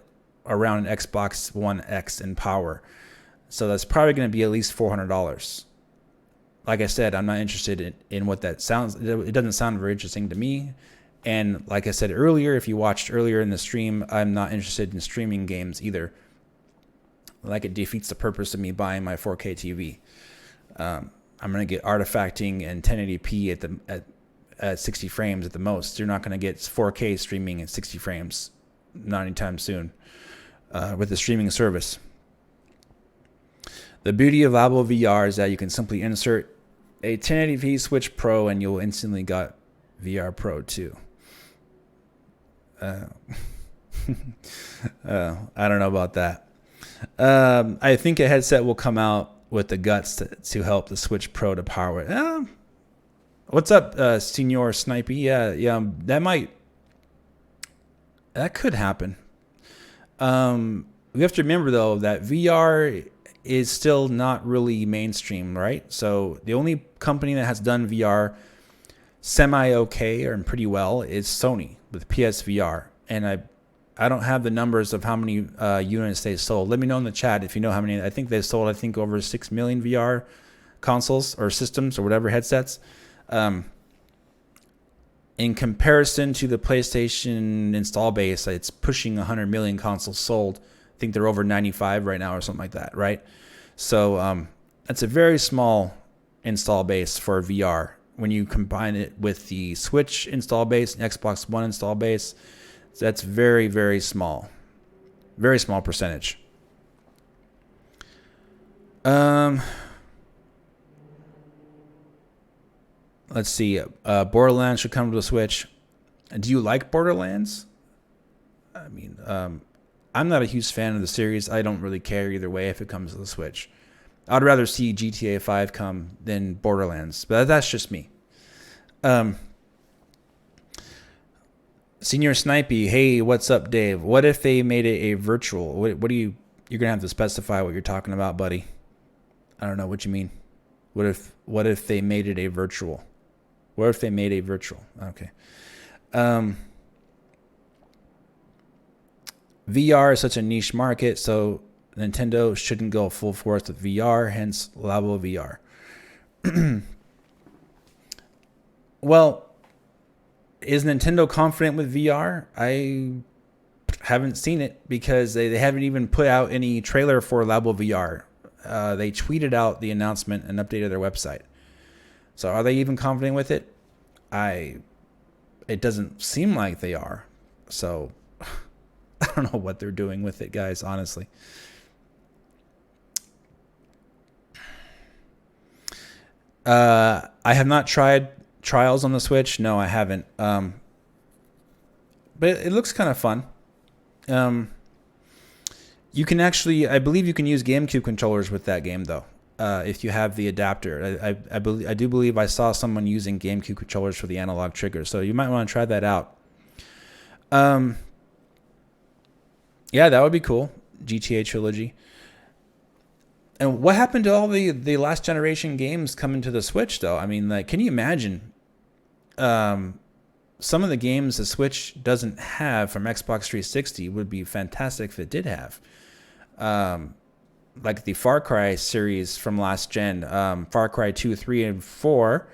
around an Xbox One X in power. So that's probably going to be at least $400. Like I said, I'm not interested in what that sounds. It doesn't sound very interesting to me. And like I said earlier, if you watched earlier in the stream, I'm not interested in streaming games either. Like, it defeats the purpose of me buying my 4K TV. I'm going to get artifacting and 1080p at 60 frames at the most. You're not going to get 4K streaming at 60 frames, not anytime soon, with the streaming service. The beauty of Labo VR is that you can simply insert a 1080p Switch Pro and you'll instantly got VR Pro too. I don't know about that. I think a headset will come out with the guts to help the Switch Pro to power it. What's up, Senior Snipey? Yeah, that could happen. We have to remember though that VR is still not really mainstream, right? So the only company that has done VR semi-okay or pretty well is Sony with PSVR. And I don't have the numbers of how many units they sold. Let me know in the chat if you know how many. I think they sold, over 6 million VR consoles or systems or whatever, headsets. In comparison to the PlayStation install base, it's pushing 100 million consoles sold. I think they're over 95 right now or something like that, right? So that's a very small install base for VR. When you combine it with the Switch install base and Xbox One install base, that's very, very small. Very small percentage. Let's see. Borderlands should come to the Switch. Do you like Borderlands? I mean, I'm not a huge fan of the series. I don't really care either way if it comes to the Switch. I'd rather see GTA 5 come than Borderlands, but that's just me. Senior Snipey, hey, what's up, Dave? What if they made it a virtual? What do you're gonna have to specify what you're talking about, buddy? I don't know what you mean. What if they made it a virtual? What if they made a virtual? Okay. VR is such a niche market, so Nintendo shouldn't go full force with VR, hence Labo VR. Well, is Nintendo confident with VR? I haven't seen it because they haven't even put out any trailer for Labo VR. They tweeted out the announcement and updated their website. So are they even confident with it? It doesn't seem like they are. So I don't know what they're doing with it, guys, honestly. I have not tried Trials on the Switch. No, I haven't. But it looks kind of fun. You can actually, I believe you can use GameCube controllers with that game, though, if you have the adapter. I do believe I saw someone using GameCube controllers for the analog trigger, so you might want to try that out. Yeah, that would be cool. GTA Trilogy. And what happened to all the last generation games coming to the Switch, though? I mean, like, can you imagine some of the games the Switch doesn't have from Xbox 360 would be fantastic if it did have. Like the Far Cry series from last gen, Far Cry 2, 3, and 4,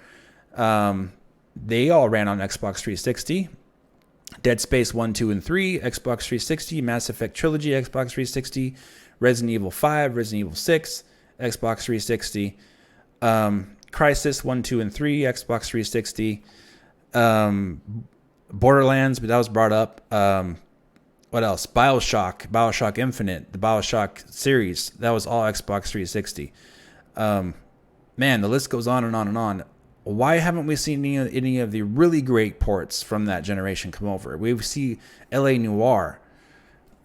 they all ran on Xbox 360. Dead Space 1, 2, and 3, Xbox 360. Mass Effect Trilogy, Xbox 360. Resident Evil 5, Resident Evil 6, Xbox 360. Crysis 1, 2, and 3, Xbox 360. Borderlands, but that was brought up. What else? Bioshock Infinite, the Bioshock series. That was all Xbox 360. Man, the list goes on and on and on. Why haven't we seen any of the really great ports from that generation come over? We see L.A. Noire.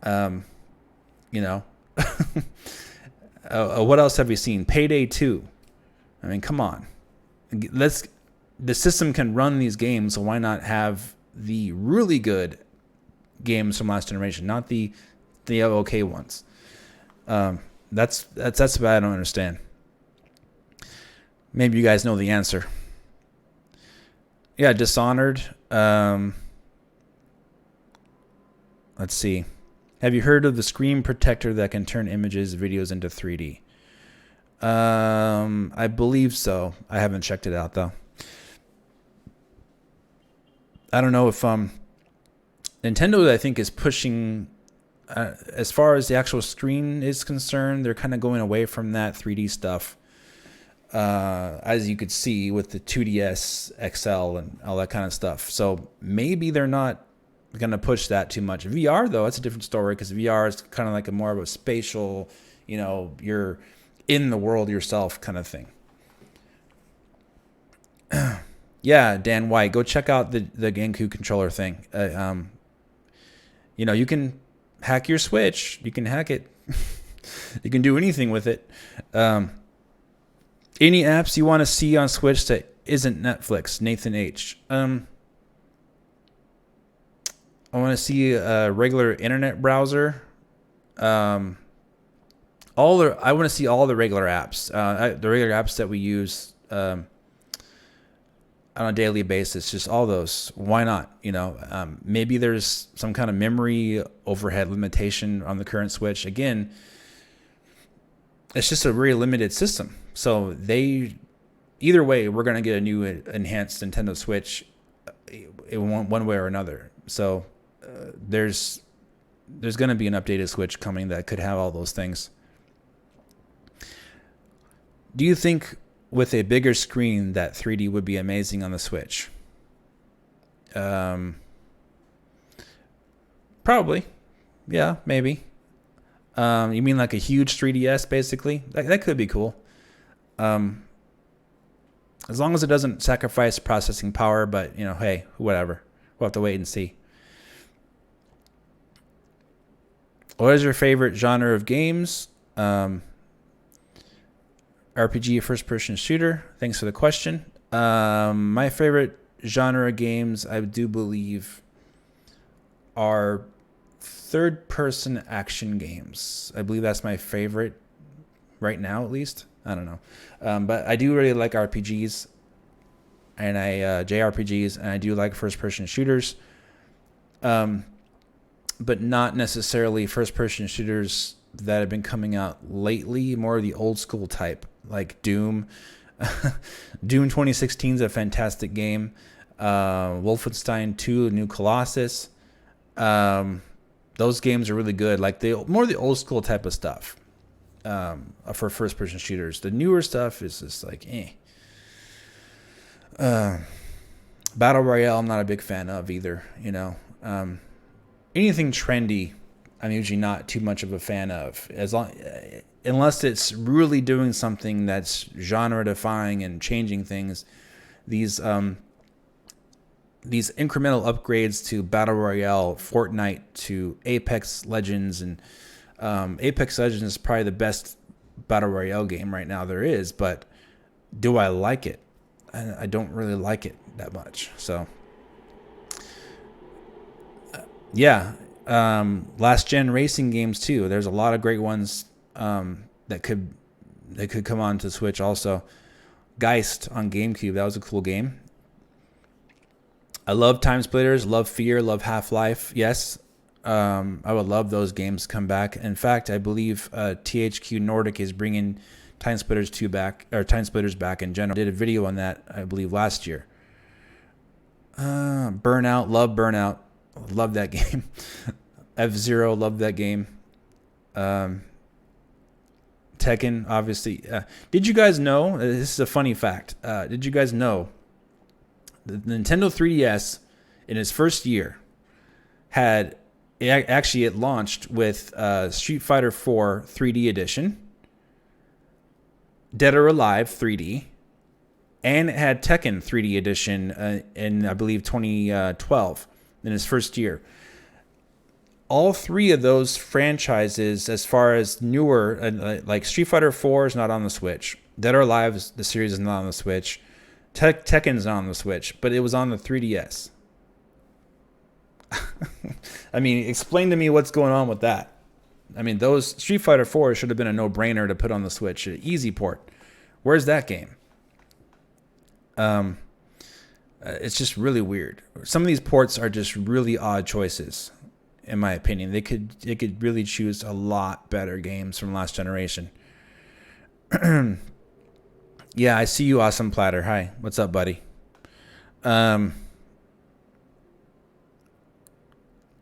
What else have we seen? Payday 2. I mean, come on. The system can run these games, so why not have the really good games from last generation, not the okay ones? That's what I don't understand. Maybe you guys know the answer. Yeah, Dishonored. Let's see. Have you heard of the screen protector that can turn images, videos into 3D? I believe so. I haven't checked it out though. I don't know if Nintendo, I think, is pushing as far as the actual screen is concerned. They're kind of going away from that 3D stuff, as you could see with the 2DS XL and all that kind of stuff. So maybe they're not going to push that too much. VR, though, it's a different story, because VR is kind of like a more of a spatial, you're in the world yourself kind of thing. Yeah, Dan White, go check out the GameCube controller thing. You can hack your Switch. You can hack it. You can do anything with it. Any apps you want to see on Switch that isn't Netflix? Nathan H. I want to see a regular internet browser. I want to see all the regular apps. The regular apps that we use on a daily basis, just all those. Why not? Maybe there's some kind of memory overhead limitation on the current Switch. Again, it's just a very limited system. So either way, we're going to get a new enhanced Nintendo Switch in one way or another. So there's going to be an updated Switch coming that could have all those things. Do you think with a bigger screen that 3D would be amazing on the Switch? Probably. Yeah, maybe. You mean like a huge 3DS, basically? That could be cool. As long as it doesn't sacrifice processing power, but, hey, whatever. We'll have to wait and see. What is your favorite genre of games? RPG, first-person shooter. Thanks for the question. My favorite genre of games, I do believe, are third-person action games. I believe that's my favorite right now, at least. I don't know. But I do really like RPGs and JRPGs, and I do like first-person shooters. But not necessarily first-person shooters that have been coming out lately, more the old school type, like Doom. Doom 2016 is a fantastic game. Wolfenstein 2, New Colossus. Those games are really good. Like the old school type of stuff for first person shooters. The newer stuff is just like Battle Royale, I'm not a big fan of either. Anything trendy, I'm usually not too much of a fan of, unless it's really doing something that's genre defying and changing things. These incremental upgrades to Battle Royale, Fortnite, to Apex Legends, and Apex Legends is probably the best Battle Royale game right now there is, but do I like it? I don't really like it that much. So yeah. Last gen racing games too. There's a lot of great ones that could come on to Switch also. Geist on GameCube, that was a cool game. I love Time Splitters, love Fear, love Half-Life. Yes, I would love those games to come back. In fact, I believe THQ Nordic is bringing Time Splitters 2 back, or Time Splitters back in general. I did a video on that, I believe, last year. Burnout, love Burnout. Love that game. F-Zero, love that game. Tekken, obviously. Did you guys know? This is a funny fact. Did you guys know the Nintendo 3DS in its first year it launched with Street Fighter 4 3D edition, Dead or Alive 3D, and it had Tekken 3D edition in, I believe, 2012 in its first year. All three of those franchises, as far as newer, like Street Fighter 4 is not on the Switch. Dead or Alive, the series is not on the Switch. Tekken's not on the Switch, but it was on the 3DS. I mean, explain to me what's going on with that. I mean, those Street Fighter 4 should have been a no-brainer to put on the Switch. An easy port. Where's that game? It's just really weird. Some of these ports are just really odd choices, in my opinion. They could really choose a lot better games from last generation. Yeah, I see you, Awesome Platter. Hi, what's up, buddy?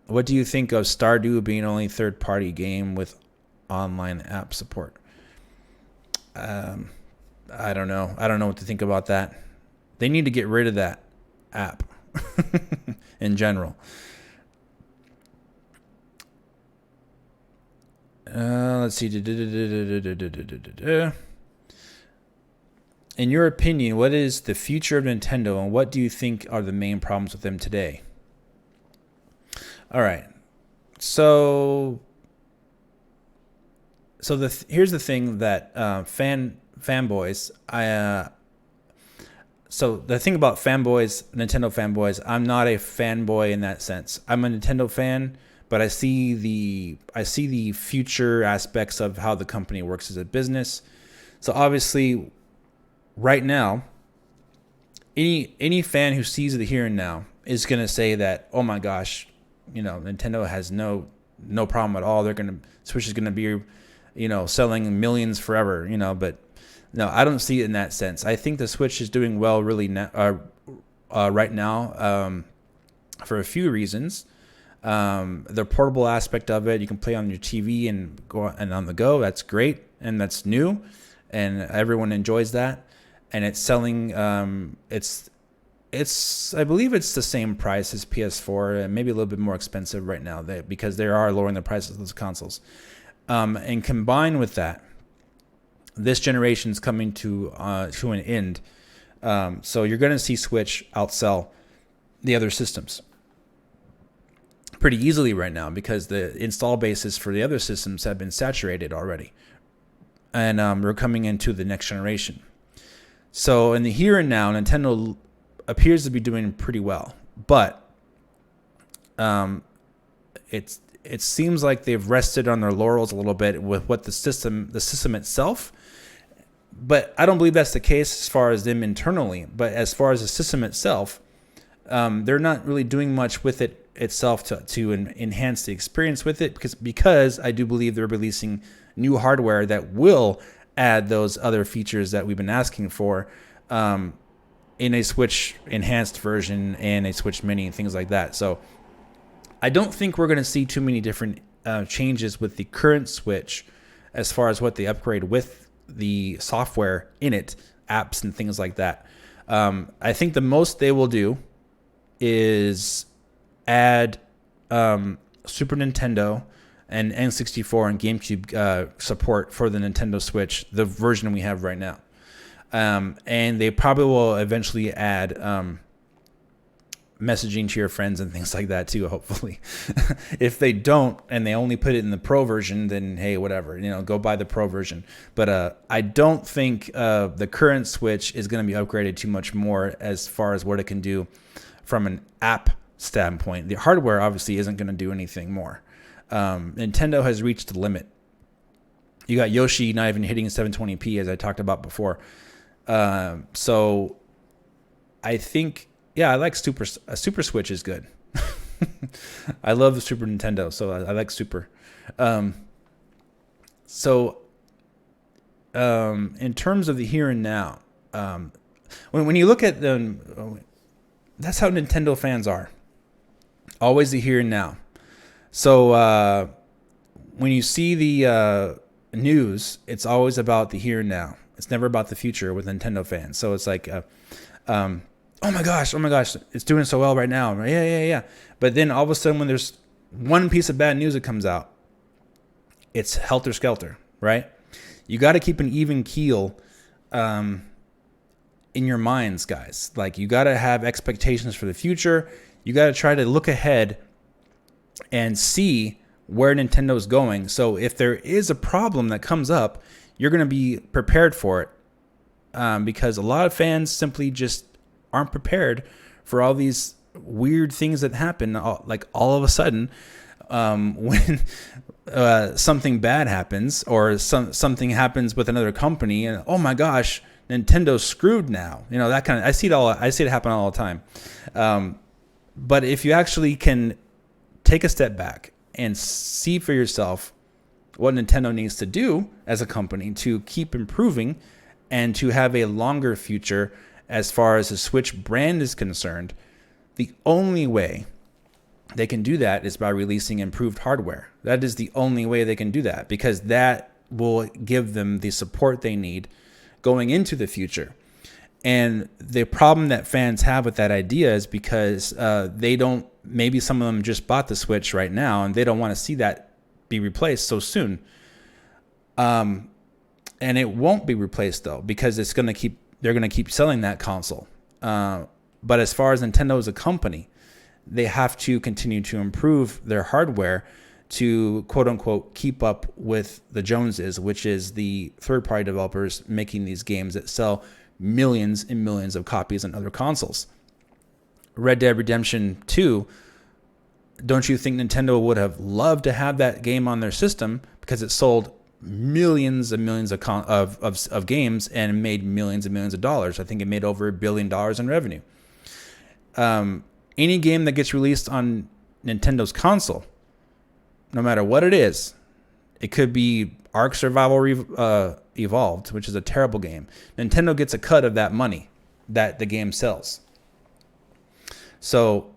What do you think of Stardew being only third-party game with online app support? I don't know. I don't know what to think about that. They need to get rid of that app in general. Let's see. In your opinion, what is the future of Nintendo, and what do you think are the main problems with them today? All right. So here's the thing that fanboys. So the thing about fanboys, Nintendo fanboys, I'm not a fanboy in that sense. I'm a Nintendo fan, but I see the future aspects of how the company works as a business. So obviously, right now, any fan who sees the here and now is gonna say that, oh my gosh, Nintendo has no problem at all. Switch is gonna be, selling millions forever. But no, I don't see it in that sense. I think the Switch is doing well really right now for a few reasons. The portable aspect of it, you can play on your TV and go and on the go. That's great, and that's new, and everyone enjoys that. And it's selling. It's I believe it's the same price as PS4, and maybe a little bit more expensive right now because they are lowering the prices of those consoles. And combined with that, this generation is coming to an end. So you're going to see Switch outsell the other systems pretty easily right now because the install bases for the other systems have been saturated already. And we're coming into the next generation. So in the here and now, Nintendo appears to be doing pretty well. But it seems like they've rested on their laurels a little bit with what the system itself. But I don't believe that's the case as far as them internally. But as far as the system itself, they're not really doing much with it itself to enhance the experience with it because I do believe they're releasing new hardware that will add those other features that we've been asking for in a Switch enhanced version and a Switch Mini and things like that. So I don't think we're going to see too many different changes with the current Switch as far as what they upgrade with the software in it, apps and things like that. I think the most they will do is add Super Nintendo and N64 and GameCube support for the Nintendo Switch, the version we have right now. And they probably will eventually add messaging to your friends and things like that too, hopefully. If they don't and they only put it in the Pro version, then hey, whatever, go buy the Pro version. But I don't think the current Switch is going to be upgraded too much more as far as what it can do from an app standpoint. The hardware obviously isn't going to do anything more. Nintendo has reached the limit. You got Yoshi not even hitting 720p, as I talked about before. So I think, I like Super Switch is good. I love the Super Nintendo, so I like Super. In terms of the here and now, when you look at them, that's how Nintendo fans are. Always the here and now. So when you see the news, it's always about the here and now. It's never about the future with Nintendo fans. So it's like, oh my gosh, it's doing so well right now. Yeah. But then all of a sudden, when there's one piece of bad news that comes out, it's helter skelter, right? You got to keep an even keel in your minds, guys. Like, you got to have expectations for the future. You got to try to look ahead and see where Nintendo's going. So if there is a problem that comes up, you're going to be prepared for it, because a lot of fans simply just aren't prepared for all these weird things that happen. Like, all of a sudden, when something bad happens, or something happens with another company, and oh my gosh, Nintendo's screwed now. You know, that kind of, I see it happen all the time. But if you actually can take a step back and see for yourself what Nintendo needs to do as a company to keep improving and to have a longer future as far as the Switch brand is concerned, the only way they can do that is by releasing improved hardware. That is the only way they can do that, because that will give them the support they need going into the future. And the problem that fans have with that idea is because they don't, maybe some of them just bought the Switch right now and they don't want to see that be replaced so soon. And it won't be replaced though, because they're going to keep selling that console. But as far as Nintendo as a company, they have to continue to improve their hardware to, quote unquote, keep up with the Joneses, which is the third-party developers making these games that sell millions and millions of copies on other consoles. Red Dead Redemption 2, don't you think Nintendo would have loved to have that game on their system, because it sold millions and millions of games and made millions and millions of dollars? I think it made over $1 billion in revenue. Any game that gets released on Nintendo's console, no matter what it is, it could be Ark Survival Evolved, which is a terrible game. Nintendo gets a cut of that money that the game sells. So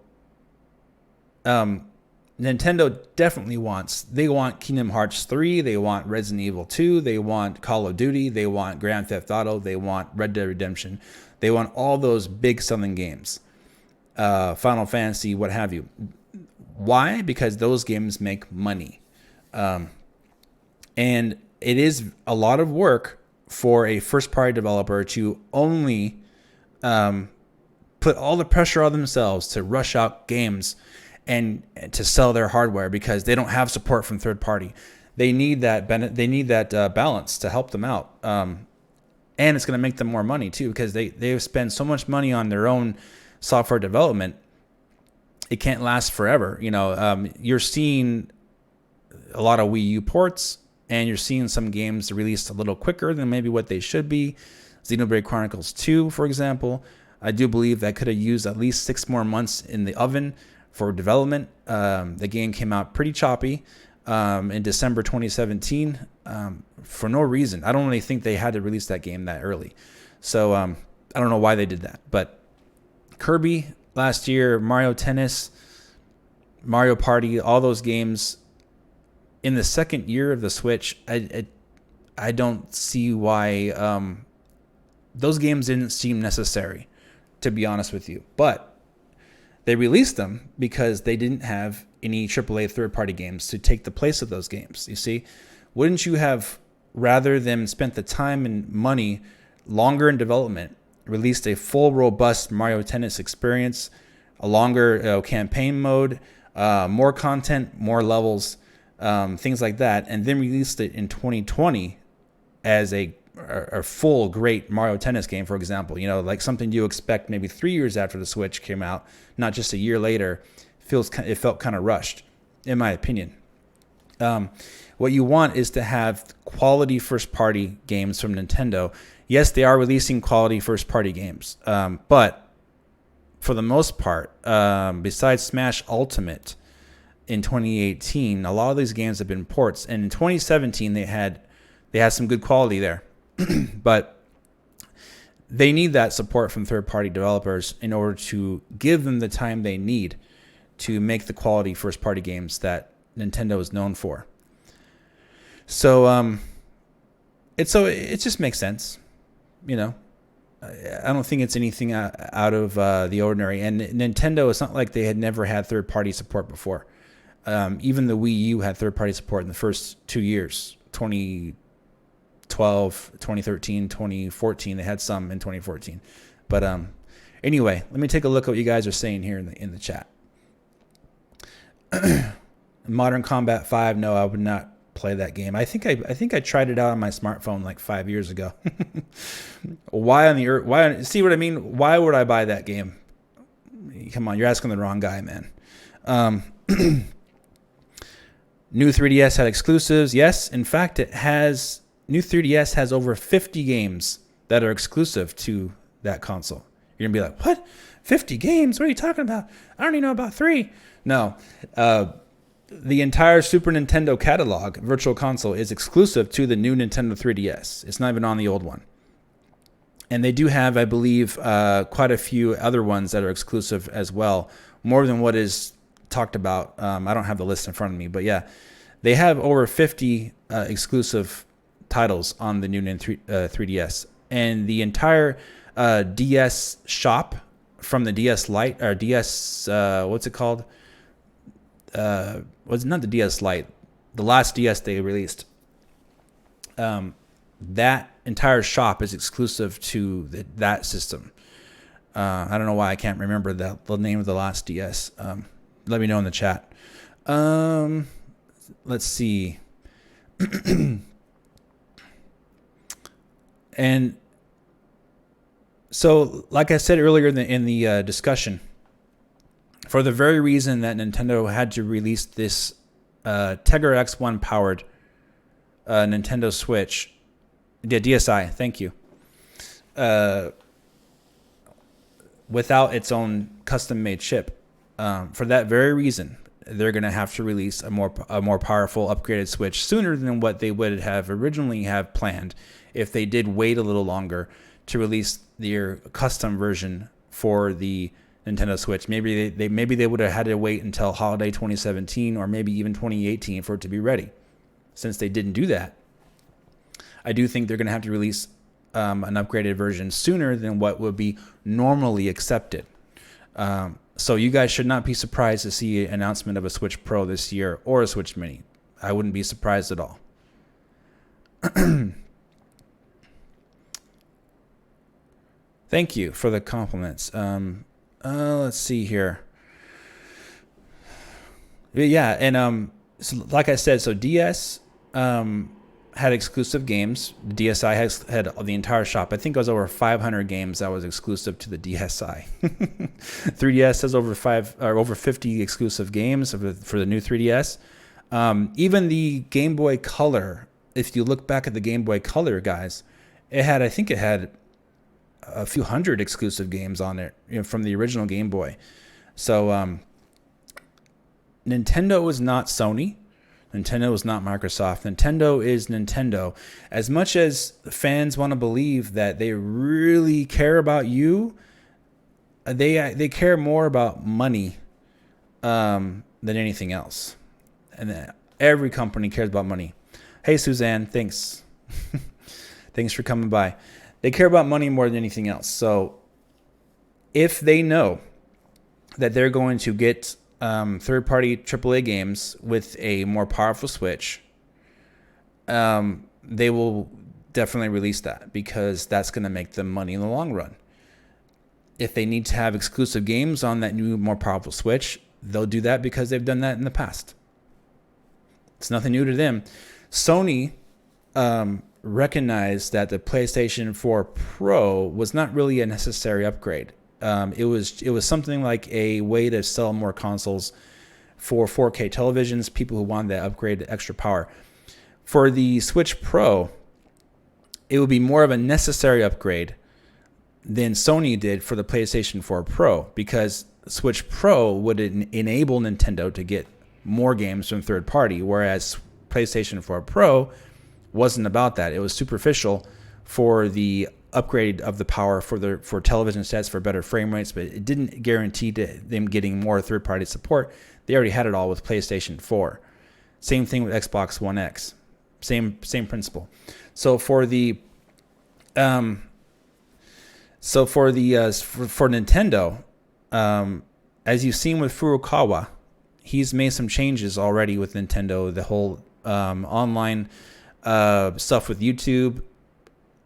Nintendo definitely they want Kingdom Hearts 3, they want Resident Evil 2, they want Call of Duty, they want Grand Theft Auto, they want Red Dead Redemption. They want all those big selling games. Final Fantasy, what have you. Why? Because those games make money. And it is a lot of work for a first-party developer to only put all the pressure on themselves to rush out games and to sell their hardware, because they don't have support from third party. They need that balance to help them out. And it's going to make them more money too, because they spend so much money on their own software development. It can't last forever. You know, you're seeing a lot of Wii U ports, and you're seeing some games released a little quicker than maybe what they should be. Xenoblade Chronicles 2, for example, I do believe that could have used at least 6 more months in the oven for development. The game came out pretty choppy in December 2017 for no reason. I don't really think they had to release that game that early. So I don't know why they did that. But Kirby last year, Mario Tennis, Mario Party, all those games in the second year of the Switch, I don't see why those games didn't seem necessary, to be honest with you. But they released them because they didn't have any AAA third-party games to take the place of those games. You see, wouldn't you have rather than spent the time and money longer in development, released a full, robust Mario Tennis experience, a longer campaign mode, more content, more levels, things like that, and then released it in 2020 as a full great Mario Tennis game, for example, you know, like something you expect maybe 3 years after the Switch came out, not just a year later. It felt kind of rushed, in my opinion. What you want is to have quality first-party games from Nintendo. Yes, they are releasing quality first-party games, but for the most part, besides Smash Ultimate in 2018, a lot of these games have been ports, and in 2017 they had some good quality there. But they need that support from third-party developers in order to give them the time they need to make the quality first-party games that Nintendo is known for. So it just makes sense, you know. I don't think it's anything out of the ordinary. And Nintendo, it's not like they had never had third-party support before. Even the Wii U had third-party support in the first 2 years, 2012, 2013, 2014. They had some in 2014. But anyway, let me take a look at what you guys are saying here in the chat. Modern Combat 5, no, I would not play that game. I think I tried it out on my smartphone like 5 years ago. Why on the earth? See what I mean? Why would I buy that game? Come on, you're asking the wrong guy, man. New 3DS had exclusives. Yes, in fact, it has. New 3DS has over 50 games that are exclusive to that console. You're gonna be like, what? 50 games? What are you talking about? I don't even know about 3. No. The entire Super Nintendo catalog, Virtual Console, is exclusive to the new Nintendo 3DS. It's not even on the old one. And they do have, I believe, quite a few other ones that are exclusive as well, more than what is talked about. I don't have the list in front of me, but yeah, they have over 50 exclusive titles on the new 3DS. And the entire DS shop from the DS Lite, or DS, what's it called? Was not the DS Lite, the last DS they released. That entire shop is exclusive to that system. I don't know why I can't remember the name of the last DS. Let me know in the chat. Let's see. And so, like I said earlier in the discussion, for the very reason that Nintendo had to release this Tegra X1 powered Nintendo Switch, DSi, thank you, without its own custom-made chip. For that very reason, they're going to have to release a more powerful, upgraded Switch sooner than what they would have originally have planned if they did wait a little longer to release their custom version for the Nintendo Switch. Maybe they would have had to wait until holiday 2017 or maybe even 2018 for it to be ready. Since they didn't do that, I do think they're going to have to release an upgraded version sooner than what would be normally accepted. So you guys should not be surprised to see an announcement of a Switch Pro this year or a Switch Mini. I wouldn't be surprised at all. Thank you for the compliments. Let's see here. Yeah, and so like I said, so DS had exclusive games. The DSi had the entire shop. I think it was over 500 games that was exclusive to the DSi. 3DS has over 50 exclusive games for the new 3DS. Even the Game Boy Color, if you look back at the Game Boy Color, guys, I think it had a few hundred exclusive games on it, from the original Game Boy. So Nintendo is not Sony. Nintendo is not Microsoft. Nintendo is Nintendo. As much as fans want to believe that they really care about you, they care more about money than anything else. And every company cares about money. Hey, Suzanne, thanks. Thanks for coming by. They care about money more than anything else. So if they know that they're going to get third-party AAA games with a more powerful Switch, they will definitely release that because that's going to make them money in the long run. If they need to have exclusive games on that new, more powerful Switch, they'll do that because they've done that in the past. It's nothing new to them. Sony recognized that the PlayStation 4 Pro was not really a necessary upgrade. It was something like a way to sell more consoles for 4K televisions, people who wanted that upgrade, extra power. For the Switch Pro, it would be more of a necessary upgrade than Sony did for the PlayStation 4 Pro, because Switch Pro would enable Nintendo to get more games from third party, whereas PlayStation 4 Pro wasn't about that. It was superficial for the upgrade of the power for television sets for better frame rates, but it didn't guarantee them getting more third-party support. They already had it all with PlayStation 4. Same thing with Xbox One X. Same principle. So for the for Nintendo, as you've seen with Furukawa, he's made some changes already with Nintendo. The whole online stuff with YouTube,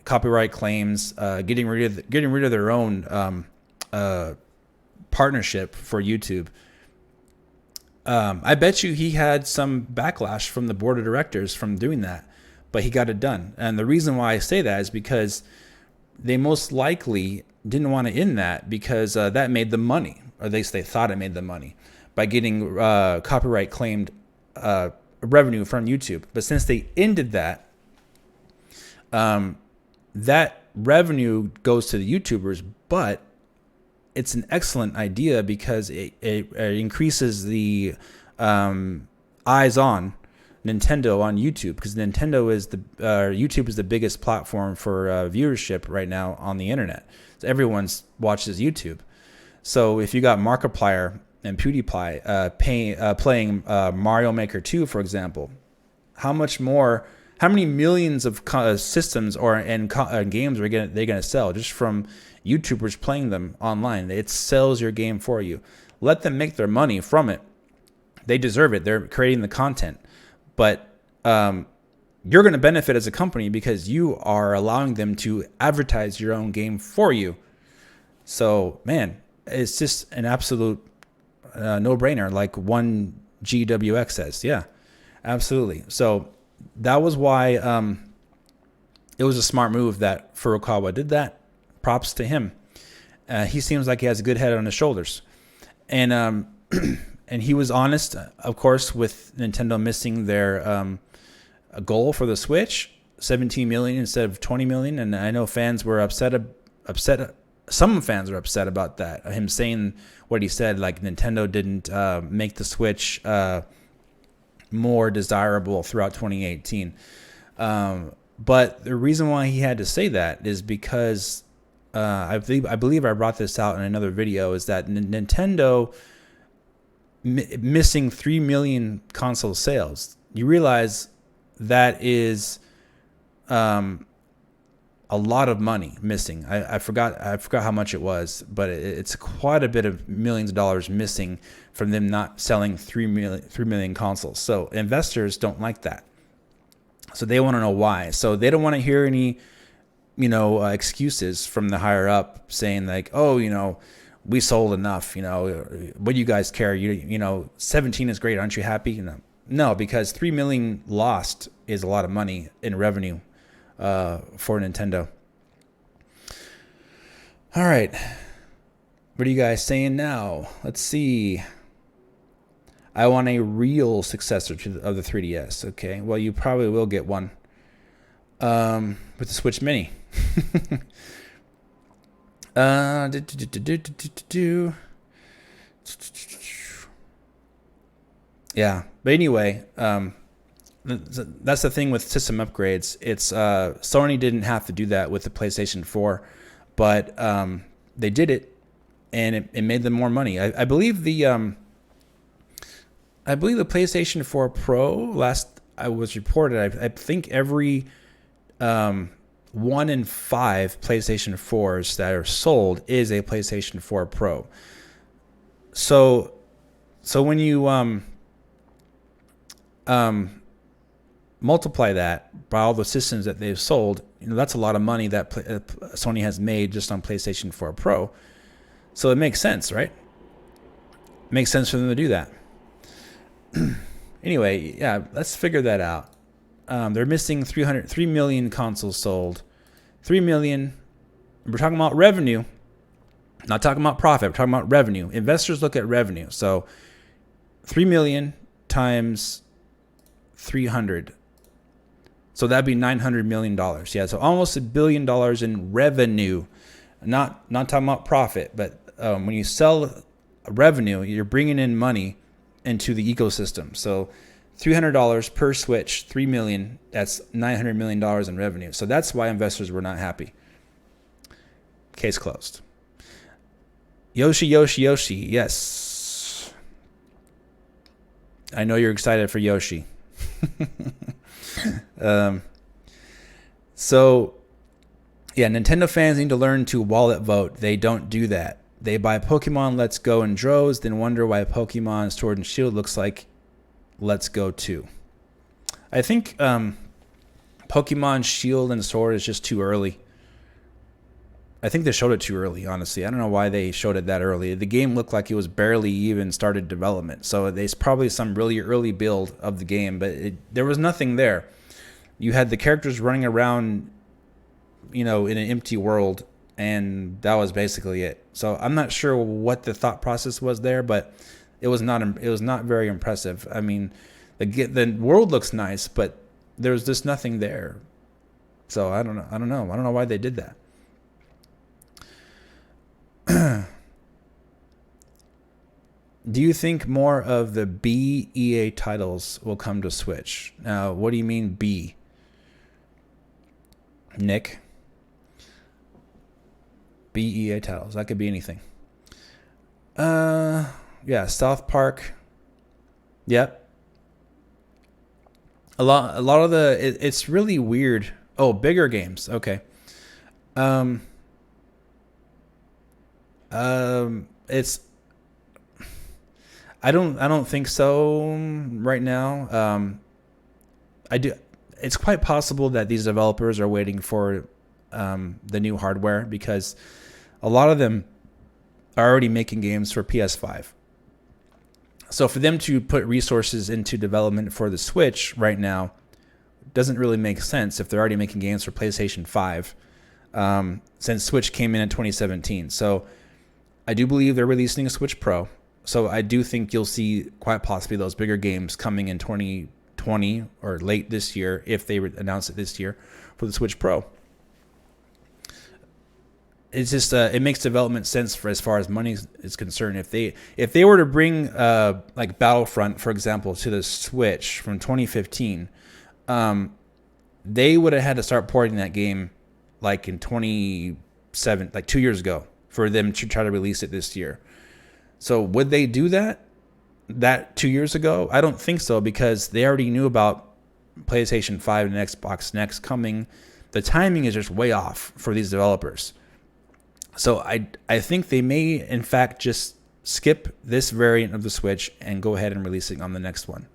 copyright claims, getting rid of their own partnership for YouTube. I bet you he had some backlash from the board of directors from doing that, but he got it done. And the reason why I say that is because they most likely didn't want to end that, because that made them money, or at least they thought it made them money by getting copyright claimed revenue from YouTube. But since they ended that, that revenue goes to the YouTubers, but it's an excellent idea because it increases the eyes on Nintendo on YouTube, because Nintendo is YouTube is the biggest platform for viewership right now on the internet. So everyone watches YouTube. So if you got Markiplier and PewDiePie playing Mario Maker 2, for example, how many millions of systems and games are they gonna sell just from YouTubers playing them online? It sells your game for you. Let them make their money from it. They deserve it. They're creating the content. But you're going to benefit as a company because you are allowing them to advertise your own game for you. So, man, it's just an absolute no-brainer, like OneGWX says. Yeah, absolutely. So that was why it was a smart move that Furukawa did that. Props to him. He seems like he has a good head on his shoulders. And and he was honest, of course, with Nintendo missing their goal for the Switch, 17 million instead of 20 million. And I know fans were upset. Some fans are upset about that. Him saying what he said, like Nintendo didn't make the Switch more desirable throughout 2018. But the reason why he had to say that is because I believe I brought this out in another video, is that Nintendo missing 3 million console sales. You realize that is a lot of money missing. I forgot how much it was, but it's quite a bit of millions of dollars missing from them not selling 3 million consoles. So investors don't like that. So they want to know why. So they don't want to hear any excuses from the higher up saying like, oh, we sold enough, what do you guys care? 17 is great. Aren't you happy? No, because 3 million lost is a lot of money in revenue for Nintendo. All right. What are you guys saying now? Let's see. I want a real successor of the 3DS. Okay. Well, you probably will get one with the Switch Mini. Yeah, but anyway, that's the thing with system upgrades. It's Sony didn't have to do that with the PlayStation 4, but they did it, and it made them more money. I believe the PlayStation 4 Pro, last I was reported, I think every 1 in 5 PlayStation 4s that are sold is a PlayStation 4 Pro. So when you multiply that by all the systems that they've sold, that's a lot of money that Sony has made just on PlayStation 4 Pro. So it makes sense, right? It makes sense for them to do that. Anyway, yeah, let's figure that out. They're missing 3 million consoles sold. 3 million. We're talking about revenue, not talking about profit. We're talking about revenue. Investors look at revenue. So 3 million times 300. So that'd be $900 million. Yeah, so almost $1 billion in revenue. Not talking about profit, but when you sell revenue, you're bringing in money into the ecosystem. So $300 per Switch, 3 million, that's $900 million in revenue. So that's why investors were not happy. Case closed. Yoshi, yes. I know you're excited for Yoshi. Um, so, yeah, Nintendo fans need to learn to wallet vote. They don't do that. They buy Pokemon Let's Go in droves, then wonder why Pokemon Sword and Shield looks like Let's Go 2. I think Pokemon Shield and Sword is just too early. I think they showed it too early, honestly. I don't know why they showed it that early. The game looked like it was barely even started development. So there's probably some really early build of the game, but there was nothing there. You had the characters running around, in an empty world, and that was basically it. So I'm not sure what the thought process was there, but it was not very impressive. I mean, the world looks nice, but there's just nothing there. So I don't know why they did that. Do you think more of the B EA titles will come to Switch? Now, what do you mean B? Nick? B EA titles. That could be anything. Yeah, South Park. Yep. A lot of it's really weird. Oh, bigger games. Okay. It's I don't think so right now. I do. It's quite possible that these developers are waiting for the new hardware, because a lot of them are already making games for PS5. So for them to put resources into development for the Switch right now doesn't really make sense if they're already making games for PlayStation 5, since Switch came in 2017. So I do believe they're releasing a Switch Pro. So I do think you'll see quite possibly those bigger games coming in 2020 or late this year, if they announce it this year, for the Switch Pro. It's just it makes development sense for as far as money is concerned. If they were to bring like Battlefront, for example, to the Switch from 2015, they would have had to start porting that game like in 27, like 2 years ago, for them to try to release it this year. So would they do that 2 years ago? I don't think so, because they already knew about PlayStation 5 and Xbox Next coming. The timing is just way off for these developers. So I think they may, in fact, just skip this variant of the Switch and go ahead and release it on the next one.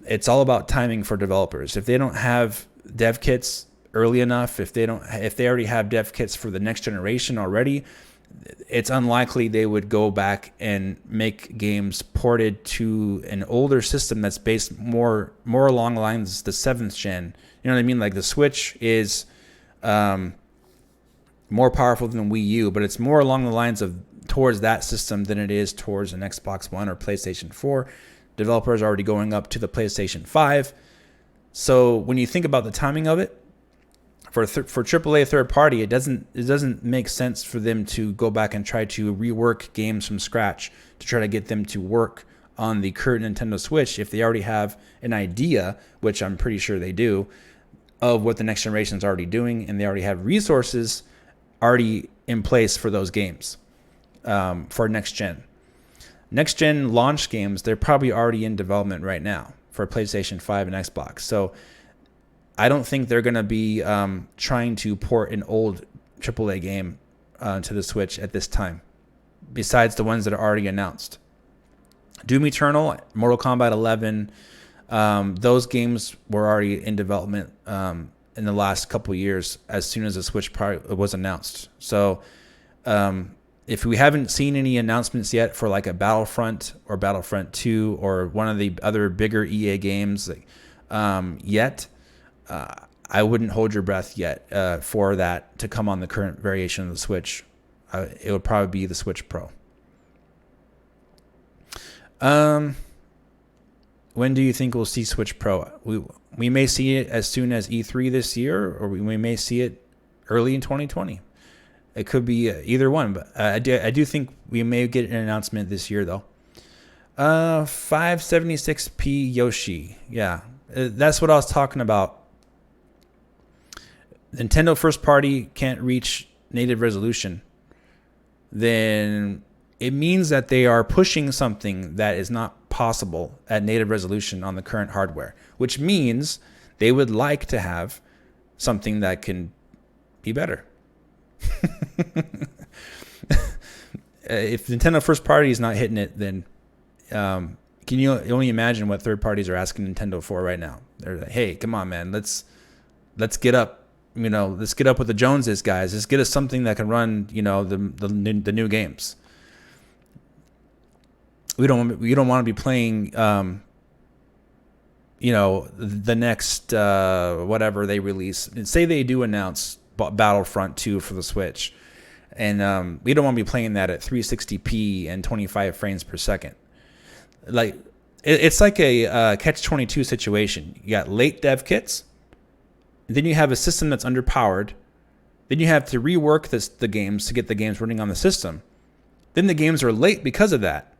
It's all about timing for developers. If they don't have dev kits early enough, if they already have dev kits for the next generation already, it's unlikely they would go back and make games ported to an older system that's based more along the lines of the 7th gen. You know what I mean? Like the Switch is more powerful than Wii U, but it's more along the lines of towards that system than it is towards an Xbox One or PlayStation 4. Developers are already going up to the PlayStation 5. So when you think about the timing of it, for AAA third party, it doesn't make sense for them to go back and try to rework games from scratch to try to get them to work on the current Nintendo Switch if they already have an idea, which I'm pretty sure they do, of what the next generation is already doing, and they already have resources already in place for those games for next gen. Next gen launch games, they're probably already in development right now for PlayStation 5 and Xbox. So I don't think they're going to be trying to port an old AAA game to the Switch at this time, besides the ones that are already announced. Doom Eternal, Mortal Kombat 11, those games were already in development in the last couple of years as soon as the Switch was announced. So if we haven't seen any announcements yet for like a Battlefront or Battlefront 2 or one of the other bigger EA games yet, I wouldn't hold your breath yet for that to come on the current variation of the Switch. It would probably be the Switch Pro. When do you think we'll see Switch Pro? We may see it as soon as E3 this year, or we may see it early in 2020. It could be either one, but I do think we may get an announcement this year, though. 576p Yoshi. Yeah, that's what I was talking about. Nintendo first party can't reach native resolution. Then it means that they are pushing something that is not possible at native resolution on the current hardware, which means they would like to have something that can be better. If Nintendo first party is not hitting it, then can you only imagine what third parties are asking Nintendo for right now? They're like, hey, come on, man, let's get up. Let's get up with the Joneses, guys. Let's get us something that can run, the new games. We don't want to be playing, the next whatever they release. Say they do announce Battlefront 2 for the Switch, and we don't want to be playing that at 360p and 25 frames per second. Like it's like a catch-22 situation. You got late dev kits, then you have a system that's underpowered, then you have to rework the games to get the games running on the system. Then the games are late because of that.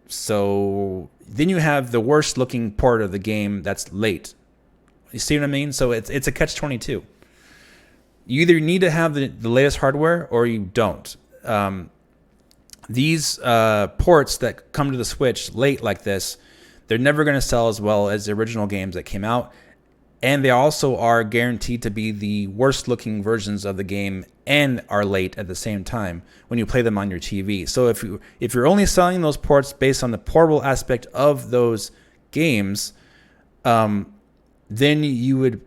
So then you have the worst looking port of the game that's late. You see what I mean? So it's a catch-22. You either need to have the latest hardware or you don't. These ports that come to the Switch late like this, they're never going to sell as well as the original games that came out. And they also are guaranteed to be the worst looking versions of the game and are late at the same time when you play them on your TV. So if you're only selling those ports based on the portable aspect of those games, then you would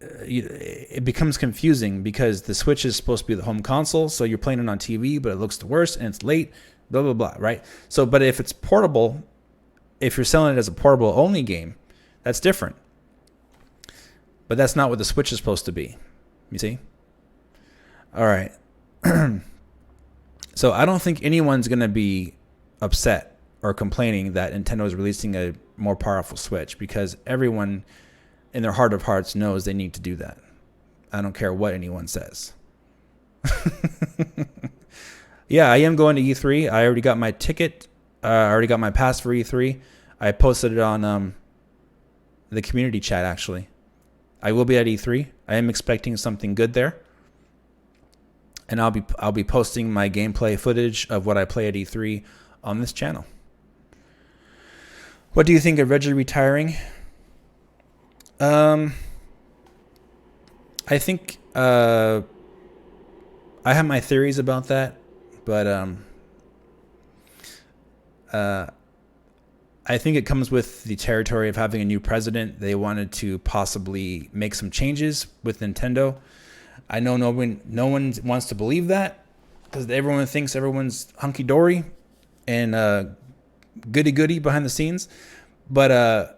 it becomes confusing because the Switch is supposed to be the home console, so you're playing it on TV, but it looks the worst and it's late, blah blah blah, right? So, but if it's portable, if you're selling it as a portable only game, that's different. But that's not what the Switch is supposed to be. You see? All right. So I don't think anyone's going to be upset or complaining that Nintendo is releasing a more powerful Switch because everyone in their heart of hearts knows they need to do that. I don't care what anyone says. Yeah, I am going to E3. I already got my ticket. I already got my pass for E3. I posted it on the community chat, actually. I will be at E3. I am expecting something good there. And I'll be posting my gameplay footage of what I play at E3 on this channel. What do you think of Reggie retiring? I think I have my theories about that, but I think it comes with the territory of having a new president. They wanted to possibly make some changes with Nintendo. I know no one wants to believe that because everyone thinks everyone's hunky-dory and goody-goody behind the scenes. But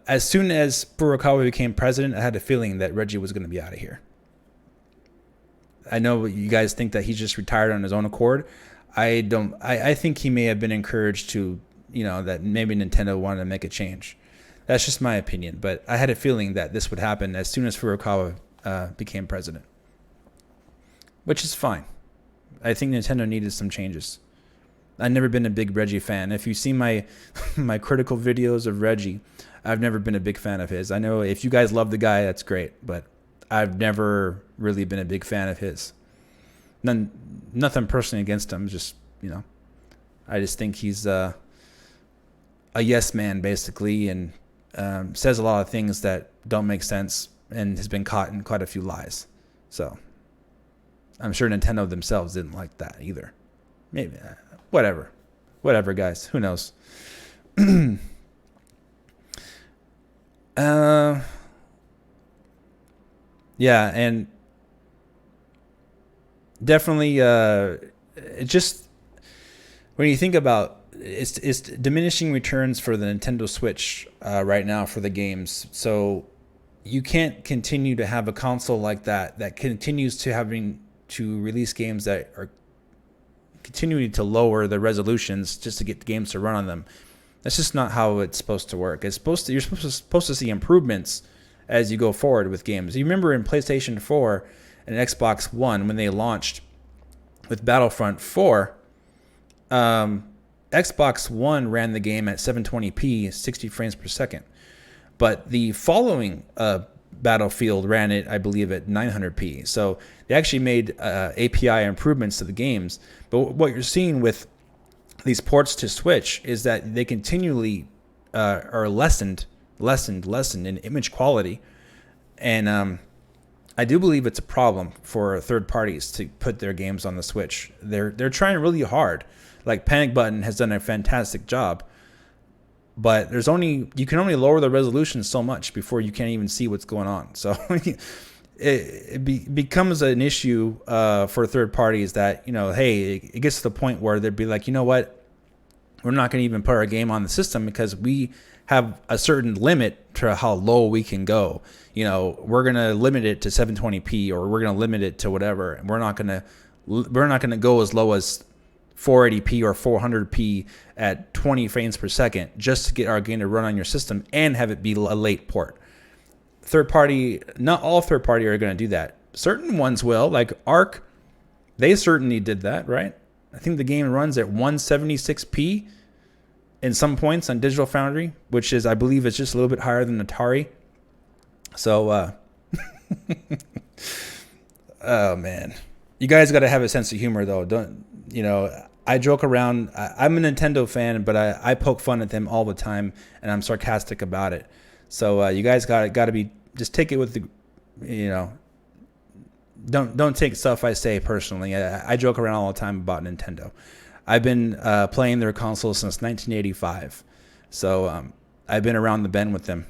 as soon as Furukawa became president, I had a feeling that Reggie was going to be out of here. I know you guys think that he just retired on his own accord. I don't. I think he may have been encouraged to, that maybe Nintendo wanted to make a change. That's just my opinion. But I had a feeling that this would happen as soon as Furukawa became president, which is fine. I think Nintendo needed some changes. I've never been a big Reggie fan. If you see my critical videos of Reggie, I've never been a big fan of his. I know if you guys love the guy, that's great, but I've never really been a big fan of his. Nothing personally against him, just, I just think he's a yes man, basically, and says a lot of things that don't make sense and has been caught in quite a few lies. So I'm sure Nintendo themselves didn't like that either. Maybe. Whatever, guys. Who knows? Yeah, and definitely, it just when you think about it's diminishing returns for the Nintendo Switch right now for the games. So you can't continue to have a console like that continues to having to release games that are continuing to lower the resolutions just to get the games to run on them. That's just not how it's supposed to work. You're supposed to see improvements as you go forward with games. You remember in PlayStation 4 and Xbox One when they launched with Battlefront 4, Xbox One ran the game at 720p, 60 frames per second. But the following Battlefield ran it, I believe, at 900p. So they actually made API improvements to the games. But what you're seeing with these ports to Switch is that they continually are lessened in image quality, and I do believe it's a problem for third parties to put their games on the Switch. They're trying really hard. Like Panic Button has done a fantastic job, but you can only lower the resolution so much before you can't even see what's going on. So it becomes an issue for third parties that, hey, it gets to the point where they'd be like, you know what, we're not going to even put our game on the system because we have a certain limit to how low we can go. We're going to limit it to 720p, or we're going to limit it to whatever, and we're not going to go as low as 480p or 400p at 20 frames per second just to get our game to run on your system and have it be a late port. Not all third party are going to do that. Certain ones will, like Arc, they certainly did that, right? I think the game runs at 176p in some points on Digital Foundry, which is, I believe, is just a little bit higher than Atari. So, oh man, you guys got to have a sense of humor, though. I joke around. I'm a Nintendo fan, but I poke fun at them all the time, and I'm sarcastic about it. So you guys got to be, just take it with the, don't take stuff I say personally. I joke around all the time about Nintendo. I've been playing their console since 1985, so I've been around the bend with them.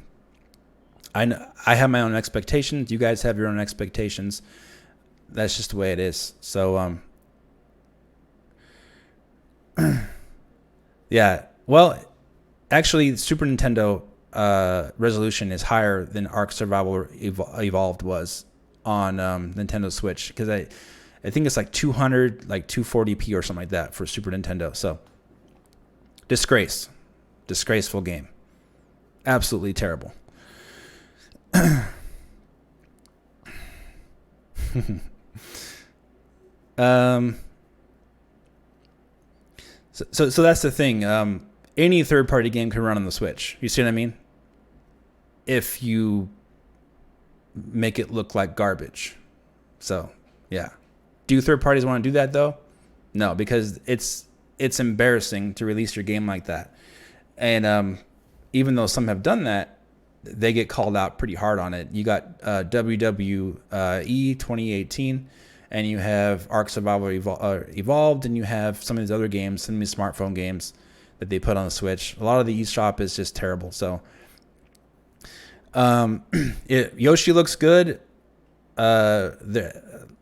I have my own expectations. You guys have your own expectations. That's just the way it is. So yeah. Well, actually, Super Nintendo resolution is higher than Ark Survival Evolved was on Nintendo Switch, because I think it's like 240p or something like that for Super Nintendo. So disgraceful game, absolutely terrible. So that's the thing. Any third-party game can run on the Switch. You see what I mean? If you make it look like garbage. So, yeah. Do third parties want to do that, though? No, because it's embarrassing to release your game like that. And even though some have done that, they get called out pretty hard on it. You got WWE 2018, and you have Ark Survival Evolved, and you have some of these other games, some of these smartphone games that they put on the Switch. A lot of the eShop is just terrible. So Yoshi looks good.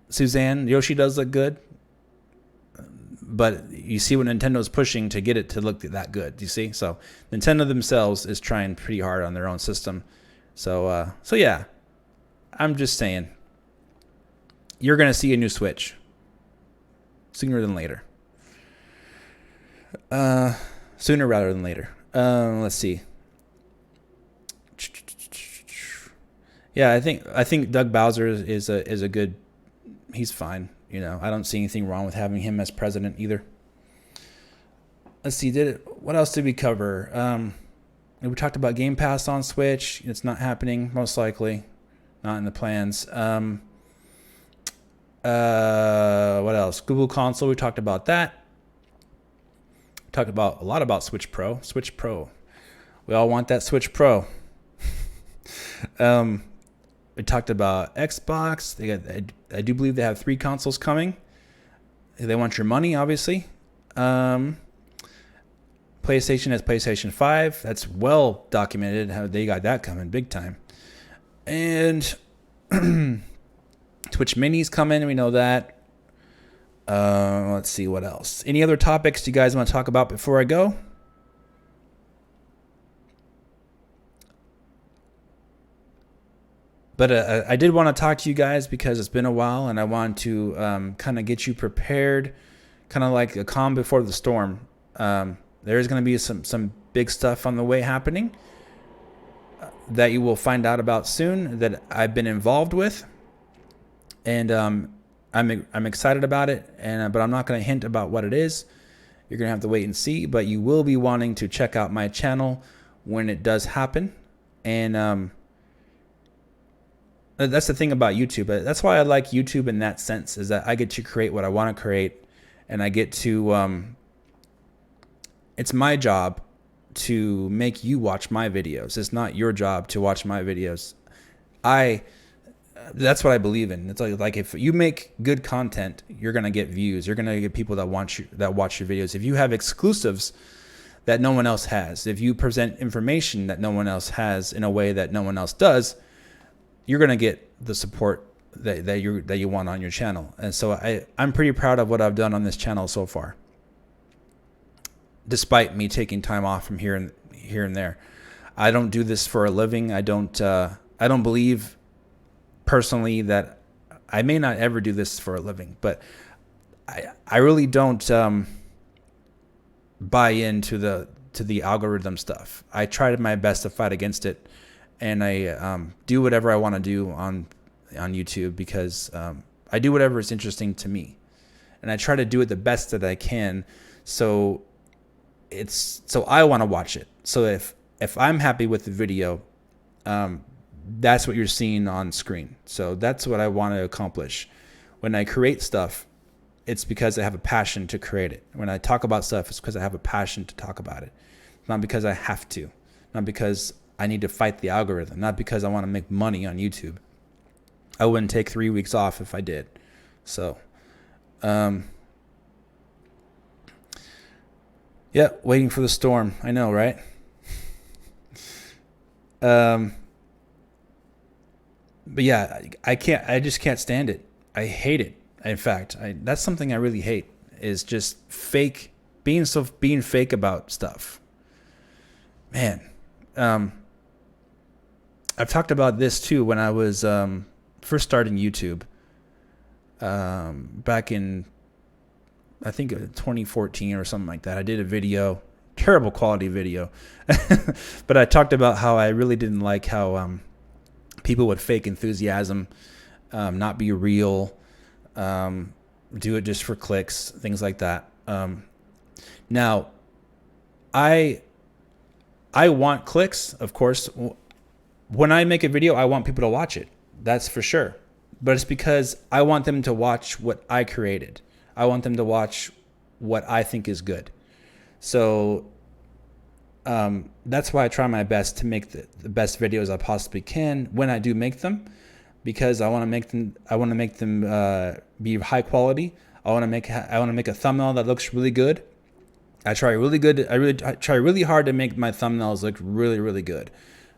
Suzanne, Yoshi does look good. But you see what Nintendo's pushing to get it to look that good. You see? So Nintendo themselves is trying pretty hard on their own system. So yeah, I'm just saying, you're going to see a new Switch sooner than later. Sooner rather than later. Let's see. Yeah, I think Doug Bowser is a good. He's fine. I don't see anything wrong with having him as president either. Let's see. What else did we cover? We talked about Game Pass on Switch. It's not happening, most likely. Not in the plans. What else? Google Console. We talked about that. We talked about a lot about Switch Pro. Switch Pro. We all want that Switch Pro. We talked about Xbox. I do believe they have 3 consoles coming. They want your money, obviously. PlayStation has PlayStation 5. That's well documented how they got that coming big time. And Twitch Mini's coming. We know that. Let's see what else. Any other topics you guys want to talk about before I go? But I did want to talk to you guys because it's been a while, and I want to kind of get you prepared, kind of like a calm before the storm. There is going to be some big stuff on the way happening that you will find out about soon that I've been involved with, and I'm excited about it. But I'm not going to hint about what it is. You're going to have to wait and see. But you will be wanting to check out my channel when it does happen, and that's the thing about YouTube. That's why I like YouTube in that sense, is that I get to create what I want to create, and I get to it's my job to make you watch my videos. It's not your job to watch my videos. That's what I believe in. It's like if you make good content, you're gonna get views. You're gonna get people that watch your videos. If you have exclusives that no one else has, if you present information that no one else has in a way that no one else does, you're gonna get the support that you want on your channel. And so I'm pretty proud of what I've done on this channel so far, despite me taking time off from here and there. I don't do this for a living. I don't believe personally that I may not ever do this for a living, but I really don't buy into the algorithm stuff. I tried my best to fight against it, and I do whatever I want to do on YouTube because I do whatever is interesting to me, and I try to do it the best that I can. So I want to watch it. So if I'm happy with the video, that's what you're seeing on screen. So that's what I want to accomplish. When I create stuff, it's because I have a passion to create it. When I talk about stuff, it's because I have a passion to talk about it. Not because I have to. Not because I need to fight the algorithm. Not because I want to make money on YouTube. I wouldn't take 3 weeks off if I did. So, yeah, waiting for the storm. I know, right? But yeah, I just can't stand it. I hate it. In fact, that's something I really hate, is just being fake about stuff. Man, I've talked about this too when I was first starting YouTube, back in, I think 2014 or something like that. I did a video, terrible quality video, but I talked about how I really didn't like how people would fake enthusiasm, not be real, do it just for clicks, things like that. Now, I want clicks, of course. When I make a video, I want people to watch it. That's for sure. But it's because I want them to watch what I created. I want them to watch what I think is good. So that's why I try my best to make the best videos I possibly can when I do make them, because I want to make them be high quality. I want to make a thumbnail that looks really good. I try really hard to make my thumbnails look really, really good.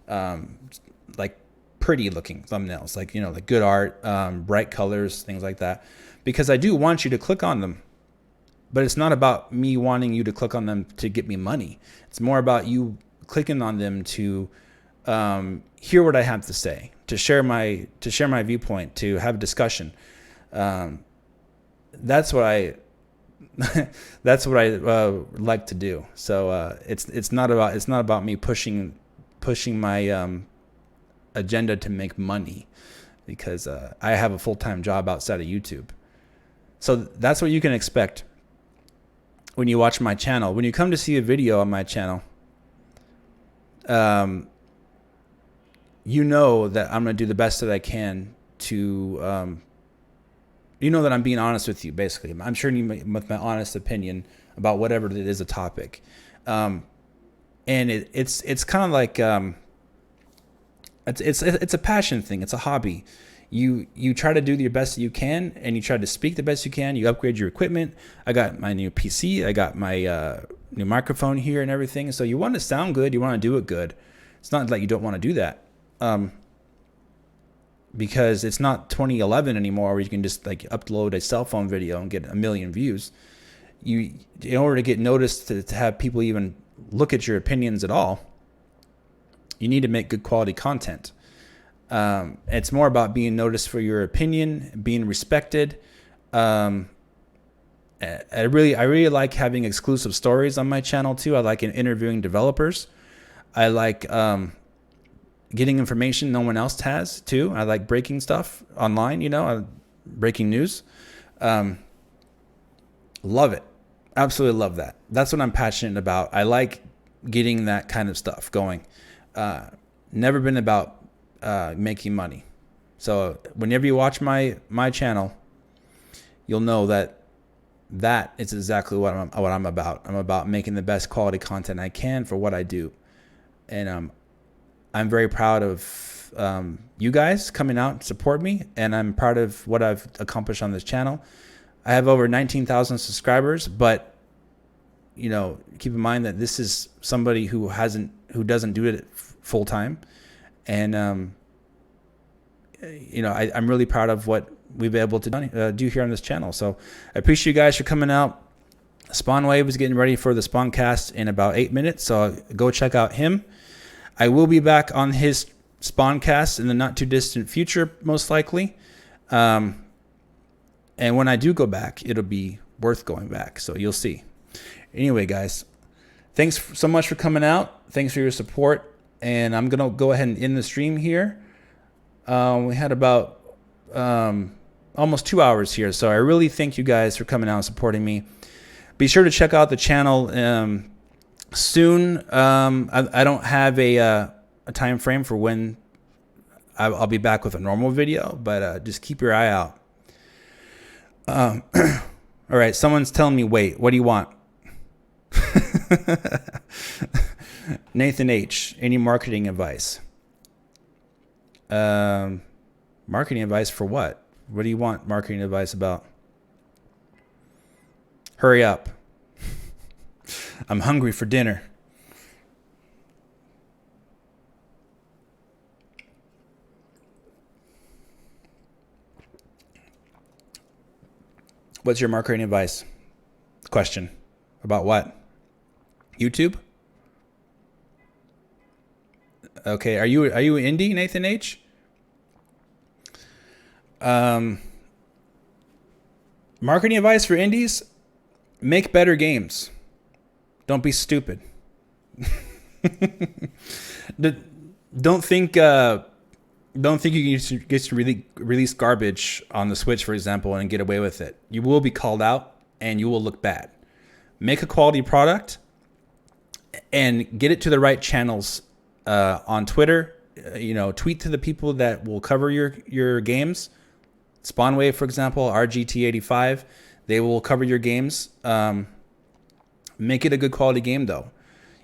Like pretty looking thumbnails, like good art, bright colors, things like that, because I do want you to click on them. But it's not about me wanting you to click on them to get me money. It's more about you clicking on them to hear what I have to say, to share my viewpoint, to have a discussion. That's what I like to do. So it's not about me pushing my agenda to make money, because I have a full-time job outside of YouTube. So that's what you can expect when you watch my channel. When you come to see a video on my channel, you know that I'm going to do the best that I can to, you know that I'm being honest with you, basically. I'm sharing you with my honest opinion about whatever it is a topic. And it's kind of like, it's a passion thing. It's a hobby. You try to do your best that you can, and you try to speak the best you can. You upgrade your equipment. I got my new PC. I got my new microphone here and everything. So you want to sound good. You want to do it good. It's not like you don't want to do that, because it's not 2011 anymore where you can just like upload a cell phone video and get 1 million views. In order to get noticed, to have people even look at your opinions at all, you need to make good quality content. It's more about being noticed for your opinion, being respected. I really like having exclusive stories on my channel too. I like interviewing developers. I like getting information no one else has too. I like breaking stuff online, breaking news. Love it. Absolutely love that. That's what I'm passionate about. I like getting that kind of stuff going. Never been about making money. So whenever you watch my channel, you'll know that that is exactly what I'm about. I'm about making the best quality content I can for what I do. And I'm very proud of you guys coming out and support me, and I'm proud of what I've accomplished on this channel. I have over 19,000 subscribers, but you know, keep in mind that this is somebody who doesn't do it full time, and you know, I'm really proud of what we've been able to do here on this channel. So I appreciate you guys for coming out. Spawnwave is getting ready for the Spawncast in about 8 minutes, so go check out him. I will be back on his Spawncast in the not too distant future, most likely. And when I do go back, it'll be worth going back, so you'll see. Anyway, guys, thanks so much for coming out. Thanks for your support, and I'm gonna go ahead and end the stream here. We had about almost 2 hours here, so I really thank you guys for coming out and supporting me. Be sure to check out the channel soon. I don't have a time frame for when I'll be back with a normal video, but just keep your eye out. All right, someone's telling me, wait, what do you want? Nathan H, any marketing advice? Marketing advice for what? What do you want marketing advice about? Hurry up. I'm hungry for dinner. What's your marketing advice? Question. About what? YouTube? Okay, are you indie, Nathan H? Marketing advice for indies: make better games. Don't be stupid. Don't think you can get to release garbage on the Switch, for example, and get away with it. You will be called out and you will look bad. Make a quality product and get it to the right channels on Twitter. You know, tweet to the people that will cover your games. Spawnwave, for example, RGT85, they will cover your games. Make it a good quality game, though.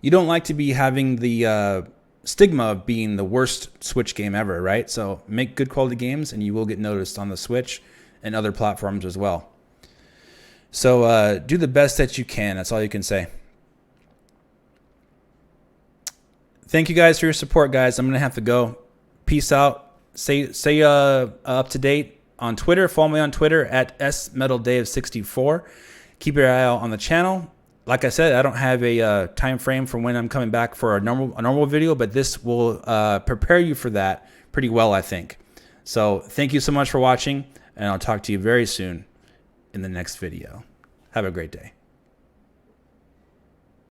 You don't like to be having the stigma of being the worst Switch game ever, right? So make good quality games and you will get noticed on the Switch and other platforms as well. So do the best that you can. That's all you can say. Thank you guys for your support, guys. I'm going to have to go. Peace out. Stay up to date on Twitter. Follow me on Twitter at smetaldave64. Keep your eye out on the channel. Like I said, I don't have a time frame for when I'm coming back for a normal video, but this will prepare you for that pretty well, I think. So thank you so much for watching, and I'll talk to you very soon in the next video. Have a great day.